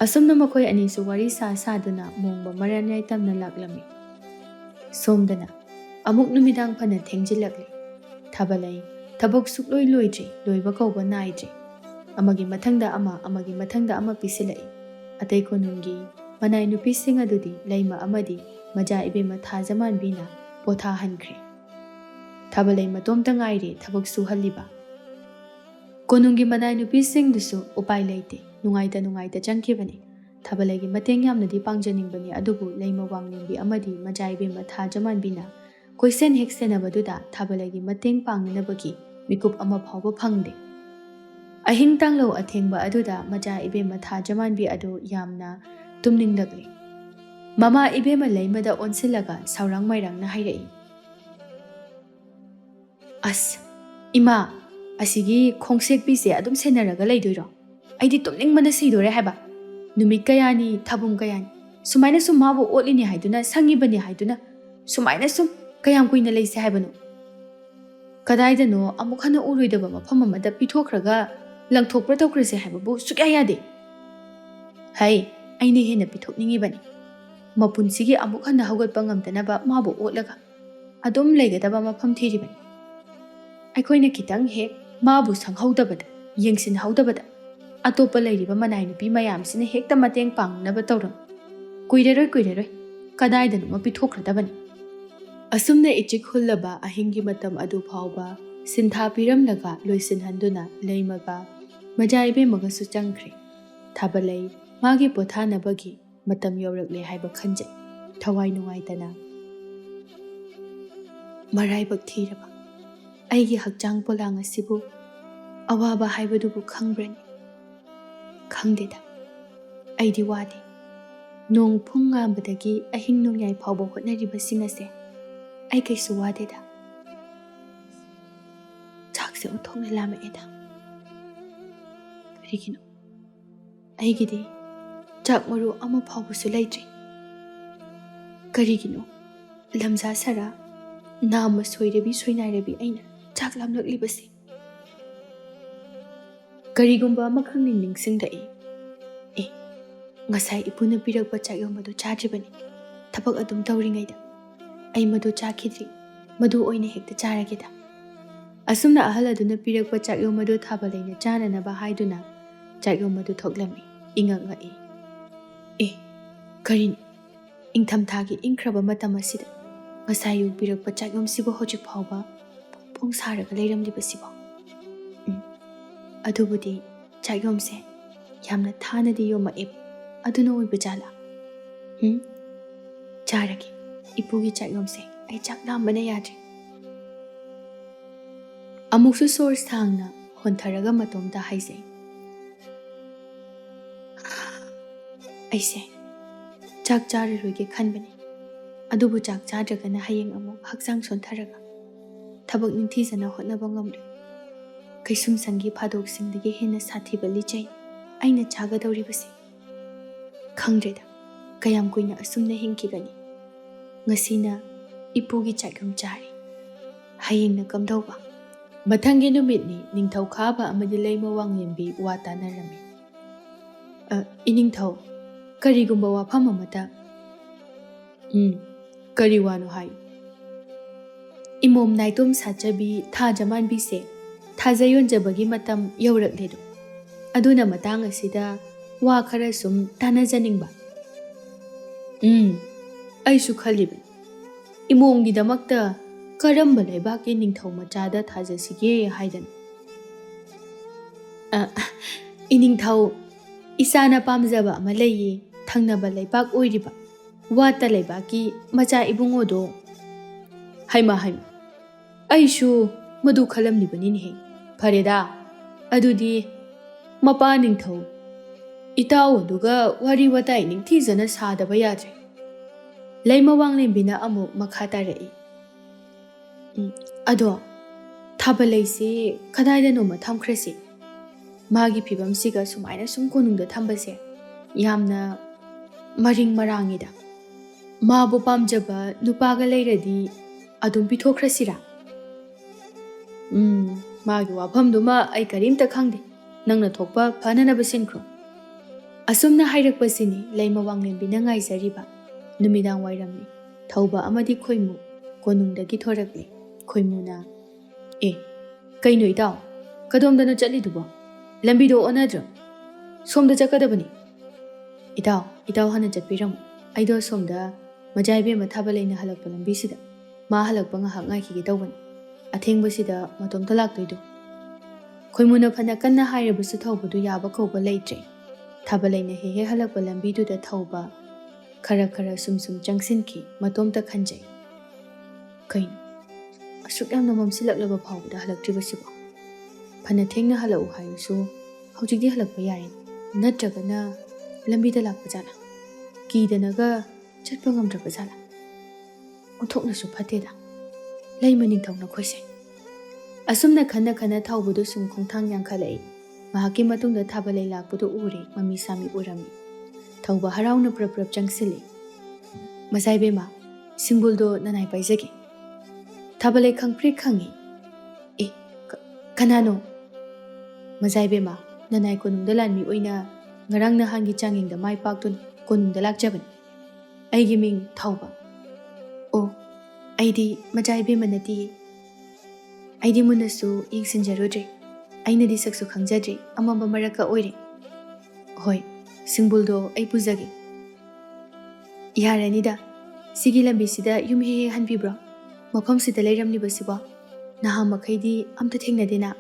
असुमना मखोय अनिसु वारी सादुना मोंबा मरान्याय तमना लाक्लमी सोमदना अमुक नुमिदांग फना थेंजिलक्ले थाबलई थबक सुक्लोय लोइद्रि लोइबा कौबा नाइद्रि अमगी मथंगदा अमा पिसिलई अतै कोनुंगी मनाय नुपिसिंग अदुदि लैमा अमदि मजा इबेमा थाजमानबिना पोथा हनख्रे थाबलई मतोमता ngaire थबक सुहल्लिबा कोनुंगी मनाय नुपिसिंग दुसु उपाय लेते नुंगाइता चंखिबने थाबलैगी मतेंग यामनदी पांगजनिंगबने अदुबु लैमा वांगनिंबी अमदि मजाइबे मथा जमानबिना कोइसेन हेक सेनबदुदा थाबलैगी मतेंग पांगनबगी मिकुप अमा फावबा फंगदे अहिंग तांगलो अथेंगबा अदुदा मजाइबे मथा जमानबी अदु यामना तुमनिंगलगले ममा इबेमा लैमदा ओनसिलगा सावरांग माइरांगना हाइरई अस इमा असिगी खोंसेक पिसे अदुम सेनरगा लैदोइरो आइदि तुमनिंगमना सिदोरे हाबा नुमित कयानी थबुम कयानी सुमाइना सुम माबो ओलिनी हाइदुना संगिबनी हाइदुना सुमाइना सुम कयाम कुइना लैसे हाइबनो कदाइदनो अमुक हना उरुइदबा मफम अमदा पिथोखरगा लंगथोकप्र तौक्रसे हाइबबु सुक्या यादे हाय आइने हेना पिथोकनिंगिबनी मपुनसिगी अमुक हना हौगतपा ngamdनबा माबो ओलगा अदुम लेगदबा मफम थिरिबनी अखोइना खितंग हे माबु संहौदबदा येंगसिनहौदबदा अतोप लैरिबा मनाय नुपी मयामसिना हेक्ता मतेंग पांगनबा तौरम कुइरेरोय कदाइदनो पिथोखरदबनी असुमना इचिक हुल्लबा अहिंगी मतम अदु फावबा सिंथा पिरमलगा लोइसिनहंदुना लैमगा मजाइबे मगसु चंख्रे थाबलई मागी पोथानबगी मतम यौरकले हाइबा खंजे थवाई नुंगाइतना मराइबक थीरबा अैगी हक्चांग पोलांग असिबु अवाबा हाइबदुबु खंग्रनी खंगदेदा अैदी वादे नोंग फुंगाबदगी अहिंग नोंयाय फावबा होटनरिबसिंग असे अै कैसु वादेदा चाकसे उथोंग लामएदा करिगिनो अैगिदि चाक मरु अमा फावबसु लैद्रि करिगिनो लमजा सरा नाम सोइरबी सोइनाइरबी अैना चाक लामलक्लिबसि करिगुंबा अमा खंनिंसिंगदई ए ngasai ipuna pirakpa chakyom madu chadribani thabak adum tawringaida ai madu chakhidri madu oina hekta charageda asumna ahal aduna pirakpa chakyom madu thabalaina chanana ba haiduna chakyom madu thoklami inganga e karin ingtham thagi ingkraba matam asida ngasai yu pirakpa chakyom sibo hojik phawba phung saraga leiramliba sibo adubudi chakyom se yamna thana di yoma e aduna oi bajala charage ipugi chakyom se ai chaklam bana yadri amuksu source thangna hontharaga matomda haise aise chak chararoge khanbani adubu chak chadragana hayeng amuk haksang sontharaga thabak ningthijana hotnaba ngamre kaisum sangi phadok singdagi hena sathiba lichai aina chagadawribase खंग्रेदा कयाम कुइना असुमना हिंखिगनी ngasina ipugi chakyom chari hayengna kamdauba mathangi numitni ningthau khaba amadi leima wangyembi wata narami iningthau karigumba wafam amata kari wanu hai imom naitom sachabi tha jaman bi se ꯊꯥꯖꯌꯣꯟꯖꯕꯒꯤ ꯃꯇꯝ ꯌꯧꯔꯛꯂꯦꯗꯣ ꯑꯗꯨꯅ ꯃꯇꯥꯡ ꯑꯁꯤꯗ ꯋꯥ ꯈꯔ ꯁꯨꯝ ꯇꯥꯟꯅꯖꯅꯤꯡꯕ ꯑꯩꯁꯨ ꯈꯜꯂꯤꯕꯅꯤ ꯏꯃꯣꯝꯒꯤꯗꯃꯛꯇ ꯀꯔꯝꯕ ꯂꯩꯕꯥꯛꯀꯤ ꯅꯤꯡꯊꯧ ꯃꯆꯥꯗ ꯊꯥꯖꯁꯤꯒꯦ ꯍꯥꯏꯗꯅ ꯏꯅꯤꯡꯊꯧ ꯏꯆꯥꯅ ꯄꯥꯝꯖꯕ ꯑꯃ ꯂꯩꯌꯦ ꯊꯪꯅꯕ ꯂꯩꯕꯥꯛ ꯑꯣꯏꯔꯤꯕ ꯋꯥꯠꯇ ꯂꯩꯕꯥꯛꯀꯤ ꯃꯆꯥ ꯏꯕꯨꯡꯉꯣꯗꯣ ꯍꯩꯃ ꯑꯩꯁꯨ ꯃꯗꯨ ꯈꯜꯂꯝꯂꯤꯕꯅꯤꯅꯦꯍꯦ ꯐꯔꯦꯗꯥ ꯑꯗꯨꯗꯤ ꯃꯄꯥ ꯅꯤꯡꯊꯧ ꯏꯇꯥꯎ ꯑꯗꯨꯒ ꯋꯥꯔꯤ ꯋꯥꯇꯥꯏ ꯅꯤꯡꯊꯤꯖꯅ ꯁꯥꯗꯕ ꯌꯥꯗ꯭ꯔꯦ ꯂꯩꯃ ꯋꯥꯡꯂꯦꯝꯕꯤꯅ ꯑꯃꯨꯛ ꯃꯈꯥ ꯇꯥꯔꯛꯏ ꯑꯗꯣ ꯊꯥꯕꯜꯂꯩꯁꯤ ꯀꯗꯥꯏꯗꯅꯣꯃ ꯊꯝꯈ꯭ꯔꯁꯤ ꯃꯥꯒꯤ ꯐꯤꯕꯝꯁꯤꯒ ꯁꯨꯃꯥꯏꯅ ꯁꯨꯝ ꯀꯣꯅꯨꯡꯗ ꯊꯝꯕꯁꯦ ꯌꯥꯝꯅ ꯃꯔꯤꯡ ꯃꯔꯥꯡꯉꯤꯗ ꯃꯥꯕꯨ ꯄꯥꯝꯖꯕ ꯅꯨꯄꯥꯒ ꯂꯩꯔꯗꯤ ꯑꯗꯨꯝ ꯄꯤꯊꯣꯛꯈ꯭ꯔꯁꯤꯔꯥ ꯃꯥꯒꯤ ꯋꯥꯐꯝꯗꯨꯃ ꯑꯩ ꯀꯔꯤꯝꯇ ꯈꯪꯗꯦ ꯅꯪꯅ ꯊꯣꯛꯄ ꯐꯅꯅꯕ ꯁꯤꯟꯈ꯭ꯔꯣ ꯑꯁꯨꯝꯅ ꯍꯥꯏꯔꯛꯄꯁꯤꯅꯤ ꯂꯩꯃ ꯋꯥꯡꯂꯦꯝꯕꯤꯅ ꯉꯥꯏꯖꯔꯤꯕ ꯅꯨꯃꯤꯗꯥꯡ ꯋꯥꯏꯔꯝꯅꯤ ꯊꯧꯕ ꯑꯃꯗꯤ ꯈꯣꯏꯃꯨ ꯀꯣꯅꯨꯡꯗꯒꯤ ꯊꯣꯔꯛꯂꯤ ꯈꯣꯏꯃꯨꯅ ꯀꯩꯅꯣ ꯏꯇꯥꯎ ꯀꯗꯣꯝꯗꯅꯣ ꯆꯠꯂꯤꯗꯨꯕꯣ ꯂꯝꯕꯤꯗꯣ ꯑꯣꯟꯅꯗ꯭ꯔꯣ ꯁꯣꯝꯗ ꯆꯠꯀꯗꯕꯅꯤ ꯏꯇꯥꯎ ꯍꯥꯟꯅ ꯆꯠꯄꯤꯔꯝꯃꯨ ꯑꯩꯗꯣ ꯁꯣꯝꯗ ꯃꯖꯥꯏꯕꯦꯝꯃ ꯊꯥꯕꯜꯂꯩꯅ ꯍꯜꯂꯛꯄ ꯂꯝꯕꯤꯁꯤꯗ ꯃꯥ ꯍꯜꯂꯛꯄ ꯉꯥꯏꯍꯥꯛ ꯉꯥꯏꯈꯤꯒꯦ ꯇꯧꯕꯅꯤ ꯑꯊꯦꯡꯕꯁꯤꯗ ꯃꯇꯣꯝꯇ ꯂꯥꯛꯇꯣꯏꯗꯣ ꯈꯣꯏꯃꯨꯅ ꯐꯅ ꯀꯟꯅ ꯍꯥꯏꯔꯕꯁꯨ ꯊꯧꯕꯗꯨ ꯌꯥꯕ ꯀꯧꯕ ꯂꯩꯇ꯭ꯔꯦ ꯊꯥꯕꯜꯂꯩꯅ ꯍꯦꯛ ꯍꯜꯂꯛꯄ ꯂꯝꯕꯤꯗꯨꯗ ꯊꯧꯕ ꯈꯔ ꯁꯨꯝ ꯆꯪꯁꯤꯟꯈꯤ ꯃꯇꯣꯝꯇ ꯈꯟꯖꯩ ꯀꯩꯅꯣ ꯑꯁꯨꯛ ꯌꯥꯝꯅ ꯃꯝꯁꯤꯜꯂꯛꯂꯕ ꯐꯥꯎꯕꯗ ꯍꯜꯂꯛꯇ꯭ꯔꯤꯕꯁꯤꯕꯣ ꯐꯅ ꯊꯦꯡꯅ ꯍꯜꯂꯛꯎ ꯍꯥꯏꯔꯁꯨ ꯍꯧꯖꯤꯛꯇꯤ ꯍꯜꯂꯛꯄ ꯌꯥꯔꯦ ꯅꯠꯇ꯭ꯔꯒꯅ ꯂꯝꯕꯤꯗ ꯂꯥꯛꯄ ꯖꯥꯠꯂꯥ ꯀꯤꯗꯅꯒ ꯆꯠꯄ ꯉꯝꯗ꯭ꯔꯕ ꯖꯥꯠꯂꯥ ꯑꯣꯟꯊꯣꯛꯅꯁꯨ ꯐꯠꯇꯦꯗ ꯂꯩꯃ ꯅꯤꯡꯊꯧ ꯅꯈꯣꯏꯁꯦ ꯑꯁꯨꯝꯅ ꯈꯟꯅ ꯊꯧꯕꯗꯨ ꯁꯨꯝ ꯈꯣꯡꯊꯥꯡ ꯌꯥꯡꯈꯠꯂꯛꯏ ꯉꯥꯏꯍꯥꯛꯀꯤ ꯃꯇꯨꯡꯗ ꯊꯥꯕꯜꯂꯩ ꯂꯥꯛꯄꯗꯨ ꯎꯔꯦ ꯃꯃꯤ ꯁꯥꯃꯤ ꯎꯔꯝꯃꯤ ꯊꯧꯕ ꯍꯔꯥꯎꯅ ꯄꯨꯔꯞ ꯆꯪꯁꯤꯜꯂꯤ ꯃꯖꯥꯏꯕꯦꯝꯃ ꯁꯤꯡꯕꯨꯜꯗꯣ ꯅꯅꯥꯏ ꯄꯥꯏꯖꯒꯦ ꯊꯥꯕꯜꯂꯩ ꯈꯪꯄ꯭ꯔꯦꯛ ꯈꯪꯉꯤ ꯀꯅꯥꯅꯣ ꯃꯖꯥꯏꯕꯦꯝꯃ ꯅꯅꯥꯏ ꯀꯣꯅꯨꯡꯗ ꯂꯥꯟꯃꯤ ꯑꯣꯏꯅ ꯉꯔꯥꯡ ꯅꯍꯥꯟꯒꯤ ꯆꯥꯡꯌꯦꯡꯗ ꯃꯥꯏ ꯄꯥꯛꯇꯨꯅ ꯀꯣꯅꯨꯡꯗ ꯂꯥꯛꯆꯕꯅꯤ ꯑꯩꯒꯤ ꯃꯤꯡ ꯊꯧꯕ ꯑꯩꯗꯤ ꯃꯖꯥꯏꯕꯦꯝꯃ ꯅꯠꯇꯤꯌꯦ ꯑꯩꯗꯤ ꯃꯨꯟꯅꯁꯨ ꯌꯦꯡꯁꯤꯟꯖꯔꯨꯗ꯭ꯔꯦ ꯑꯩꯅꯗꯤ ꯁꯛꯁꯨ ꯈꯪꯖꯗ꯭ꯔꯦ ꯑꯃꯝꯕ ꯃꯔꯛꯀ ꯑꯣꯏꯔꯦ ꯍꯣꯏ ꯁꯤꯡꯕꯨꯜꯗꯣ ꯑꯩ ꯄꯨꯖꯒꯦ ꯌꯥꯔꯅꯤꯗ ꯁꯤꯒꯤ ꯂꯝꯕꯤꯁꯤꯗ ꯌꯨꯝ ꯍꯦꯛ ꯍꯟꯕꯤꯕ꯭ꯔꯣ ꯃꯐꯝꯁꯤꯗ ꯂꯩꯔꯝꯂꯤꯕꯁꯤꯕꯣ ꯅꯍꯥꯟ ꯃꯈꯩꯗꯤ ꯑꯝꯇ ꯊꯦꯡꯅꯗꯦꯅ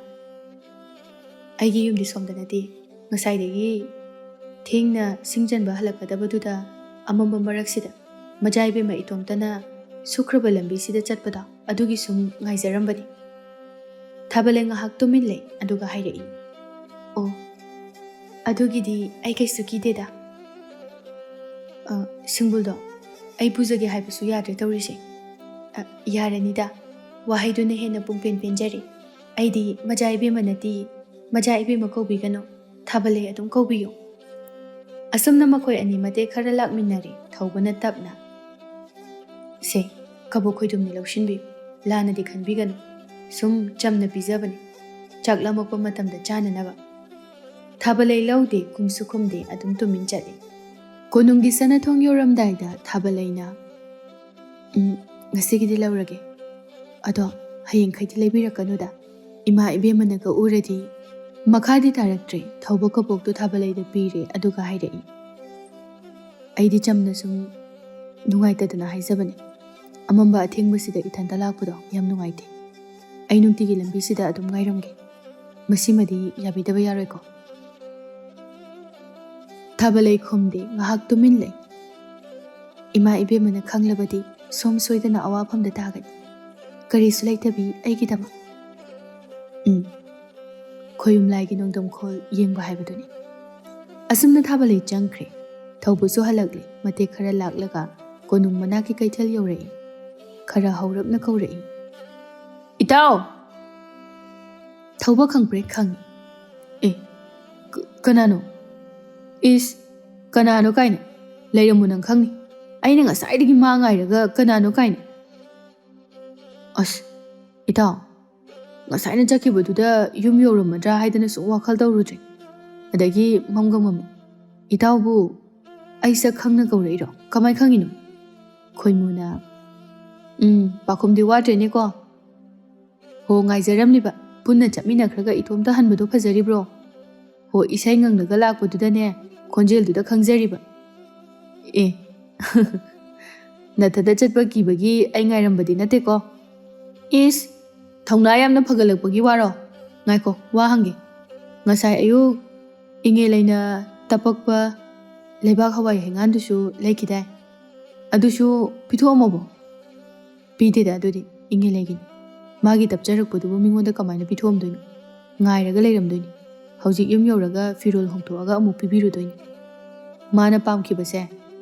ꯑꯩꯒꯤ ꯌꯨꯝꯗꯤ ꯁꯣꯝꯗ ꯅꯠꯇꯦ ꯉꯁꯥꯏꯗꯒꯤ ꯊꯦꯡꯅ ꯁꯤꯡꯖꯟꯕ ꯍꯜꯂꯛꯀꯗꯕꯗꯨꯗ ꯑꯃꯝꯕ ꯃꯔꯛꯁꯤꯗ ꯃꯖꯥꯏꯕꯦꯝꯃ ꯏꯇꯣꯝꯇꯅ ꯁꯨꯈ꯭ꯔꯕ ꯂꯝꯕꯤꯁꯤꯗ ꯆꯠꯄꯗꯣ ꯑꯗꯨꯒꯤ ꯁꯨꯝ ꯉꯥꯏꯖꯔꯝꯕꯅꯤ ꯊꯥꯕꯜꯂꯩ ꯉꯥꯏꯍꯥꯛ ꯇꯨꯃꯤꯟ ꯂꯩ ꯑꯗꯨꯒ ꯍꯥꯏꯔꯛꯏ ꯑꯗꯨꯒꯤꯗꯤ ꯑꯩ ꯀꯩꯁꯨ ꯀꯤꯗꯦꯗ ꯁꯤꯡꯕꯨꯜꯗꯣ ꯑꯩ ꯄꯨꯖꯒꯦ ꯍꯥꯏꯕꯁꯨ ꯌꯥꯗ꯭ꯔꯦ ꯇꯧꯔꯤꯁꯦ ꯌꯥꯔꯅꯤꯗ ꯋꯥꯍꯩꯗꯨꯅ ꯍꯦꯟꯅ ꯄꯨꯡꯄꯦꯟ ꯄꯦꯟꯖꯔꯦ ꯑꯩꯗꯤ ꯃꯖꯥꯏꯕꯦꯝꯃ ꯅꯠꯇꯤꯌꯦ ꯃꯖꯥꯏꯕꯦꯝꯃ ꯀꯧꯕꯤꯒꯅꯨ ꯊꯥꯕꯜꯂꯩ ꯑꯗꯨꯝ ꯀꯧꯕꯤꯌꯨ ꯑꯁꯨꯝꯅ ꯃꯈꯣꯏ ꯑꯅꯤ ꯃꯇꯦꯛ ꯈꯔ ꯂꯥꯛꯃꯤꯟꯅꯔꯦ ꯊꯧꯕꯅ ꯇꯞꯅ ꯁꯦ ꯀꯕꯣꯛ ꯈꯣꯏꯗꯨꯝꯅꯤ ꯂꯧꯁꯤꯟꯕꯤꯌꯨ ꯂꯥꯟꯅꯗꯤ ꯈꯟꯕꯤꯒꯅꯨ ꯁꯨꯝ ꯆꯝꯅ ꯄꯤꯖꯕꯅꯤ ꯆꯥꯛ ꯂꯥꯝꯃꯛꯄ ꯃꯇꯝꯗ ꯆꯥꯅꯅꯕ ꯊꯥꯕꯜꯂꯩ ꯂꯧꯗꯦ ꯈꯨꯝꯁꯨ ꯈꯨꯝꯗꯦ ꯑꯗꯨꯝ ꯇꯨꯃꯤꯟ ꯆꯠꯂꯤ ꯀꯣꯅꯨꯡꯒꯤ ꯁꯅꯥꯊꯣꯡ ꯌꯧꯔꯝꯗꯥꯏꯗ ꯊꯥꯕꯜꯂꯩꯅ ꯉꯁꯤꯒꯤꯗꯤ ꯂꯧꯔꯒꯦ ꯑꯗꯣ ꯍꯌꯦꯡꯈꯩꯗꯤ ꯂꯩꯕꯤꯔꯛꯀꯅꯨꯗ ꯏꯃꯥ ꯏꯕꯦꯝꯃꯅꯒ ꯎꯔꯗꯤ ꯃꯈꯥꯗꯤ ꯇꯥꯔꯛꯇ꯭ꯔꯦ ꯊꯧꯕ ꯀꯕꯣꯛꯇꯨ ꯊꯥꯕꯜꯂꯩꯗ ꯄꯤꯔꯦ ꯑꯗꯨꯒ ꯍꯥꯏꯔꯛꯏ ꯑꯩꯗꯤ ꯆꯝꯅ ꯁꯨꯝ ꯅꯨꯡꯉꯥꯏꯇꯗꯅ ꯍꯥꯏꯖꯕꯅꯤ ꯑꯃꯝꯕ ꯑꯊꯦꯡꯕꯁꯤꯗ ꯏꯊꯟꯇ ꯂꯥꯛꯄꯗꯣ ꯌꯥꯝ ꯅꯨꯡꯉꯥꯏꯇꯦ ꯑꯩ ꯅꯨꯡꯇꯤꯒꯤ ꯂꯝꯕꯤꯁꯤꯗ ꯑꯗꯨꯝ ꯉꯥꯏꯔꯝꯒꯦ ꯃꯁꯤꯃꯗꯤ ꯌꯥꯕꯤꯗꯕ ꯌꯥꯔꯣꯏꯀꯣ ꯊꯥꯕꯜꯂꯩ ꯈꯨꯝꯗꯦ ꯉꯥꯏꯍꯥꯛ ꯇꯨꯃꯤꯟ ꯂꯩ ꯏꯃꯥ ꯏꯕꯦꯝꯃꯅ ꯈꯪꯂꯕꯗꯤ ꯁꯣꯝ ꯁꯣꯏꯗꯅ ꯑꯋꯥꯐꯝꯗ ꯇꯥꯒꯅꯤ ꯀꯔꯤꯁꯨ ꯂꯩꯇꯕꯤ ꯑꯩꯒꯤꯗꯃꯛ ꯈꯣꯏꯌꯨꯝꯂꯥꯏꯒꯤ ꯅꯣꯡꯗꯝꯈꯣꯜ ꯌꯦꯡꯕ ꯍꯥꯏꯕꯗꯨꯅꯤ ꯑꯁꯨꯝꯅ ꯊꯥꯕꯜꯂꯩ ꯆꯪꯈ꯭ꯔꯦ ꯊꯧꯕꯁꯨ ꯍꯜꯂꯛꯂꯤ ꯃꯇꯦꯛ ꯈꯔ ꯂꯥꯛꯂꯒ ꯀꯣꯅꯨꯡ ꯃꯅꯥꯛꯀꯤ ꯀꯩꯊꯦꯜ ꯌꯧꯔꯛꯏ ꯈꯔ ꯍꯧꯔꯞꯅ ꯀꯧꯔꯛꯏ ꯏꯇꯥꯎ ꯊꯧꯕ ꯈꯪꯄ꯭ꯔꯦꯛ ꯈꯪꯉꯤ ꯀꯅꯥꯅꯣ ꯏꯁ ꯀꯅꯥꯅꯣ ꯀꯥꯏꯅ ꯂꯩꯔꯝꯃꯨ ꯅꯪ ꯈꯪꯅꯤ ꯑꯩꯅ ꯉꯁꯥꯏꯗꯒꯤ ꯃꯥ ꯉꯥꯏꯔꯒ ꯀꯅꯥꯅꯣ ꯀꯥꯏꯅ ꯑꯁ ꯏꯇꯥꯎ ꯉꯁꯥꯏꯅ ꯆꯠꯈꯤꯕꯗꯨꯗ ꯌꯨꯝ ꯌꯧꯔꯝꯃꯗ꯭ꯔꯥ ꯍꯥꯏꯗꯅ ꯁꯨꯝ ꯋꯥꯈꯜ ꯇꯧꯔꯨꯗ꯭ꯔꯦ ꯑꯗꯒꯤ ꯃꯝꯃꯤ ꯏꯇꯥꯎꯕꯨ ꯑꯩ ꯁꯛ ꯈꯪꯅ ꯀꯧꯔꯛꯏꯔꯣ ꯀꯃꯥꯏ ꯈꯪꯉꯤꯅꯣ ꯈꯣꯏꯃꯨꯅ ꯄꯥꯈꯨꯝꯗꯤ ꯋꯥꯠꯇ꯭ꯔꯦꯅꯦꯀꯣ ꯍꯣ ꯉꯥꯏꯖꯔꯝꯂꯤꯕ ꯄꯨꯟꯅ ꯆꯠꯃꯤꯟꯅꯈ꯭ꯔꯒ ꯏꯇꯣꯝꯇ ꯍꯟꯕꯗꯣ ꯐꯖꯔꯤꯕ꯭ꯔꯣ? ꯍꯣ ꯏꯁꯩ ꯉꯪꯂꯒ ꯂꯥꯛꯄꯗꯨꯗꯅꯦ ꯈꯣꯟꯖꯦꯜꯗꯨꯗ ꯈꯪꯖꯔꯤꯕ. ꯑꯦ ꯅꯊꯟꯗ ꯆꯠꯄ ꯀꯤꯕꯒꯤ ꯑꯩ ꯉꯥꯏꯔꯝꯕꯗꯤ ꯅꯠꯇꯦꯀꯣ. ꯏꯁ ꯊꯧꯅꯥ ꯌꯥꯝꯅ ꯐꯒꯠꯂꯛꯄꯒꯤ ꯋꯥꯔꯣ? ꯉꯥꯏꯈꯣ ꯋꯥ ꯍꯪꯒꯦ. ꯉꯁꯥꯏ ꯑꯌꯨꯛ ꯏꯉꯦꯂꯩꯅ ꯇꯄꯛꯄ ꯂꯩꯕꯥꯛ ꯍꯋꯥꯏ ꯍꯩꯉꯥꯟꯗꯨꯁꯨ ꯂꯩꯈꯤꯗꯥꯏ? ꯑꯗꯨꯁꯨ ꯄꯤꯊꯣꯛꯑꯝꯃꯕꯣ? ꯄꯤꯗꯦꯗ ꯑꯗꯨꯗꯤ ꯏꯉꯦꯂꯩꯒꯤꯅꯤ. ꯃꯥꯒꯤ ꯇꯞꯆꯔꯛꯄꯗꯨꯕꯨ ꯃꯤꯉꯣꯟꯗ ꯀꯃꯥꯏꯅ ꯄꯤꯊꯣꯛꯑꯝꯗꯣꯏꯅꯣ? ꯉꯥꯏꯔꯒ ꯂꯩꯔꯝꯗꯣꯏꯅꯤ. ꯍꯧꯖꯤꯛ ꯌꯨꯝ ꯌꯧꯔꯒ ꯐꯤꯔꯣꯜ ꯍꯣꯡꯊꯣꯛꯑꯒ ꯑꯃꯨꯛ ꯄꯤꯕꯤꯔꯨꯗꯣꯏꯅꯤ. ꯃꯥꯅ ꯄꯥꯝꯈꯤꯕꯁꯦ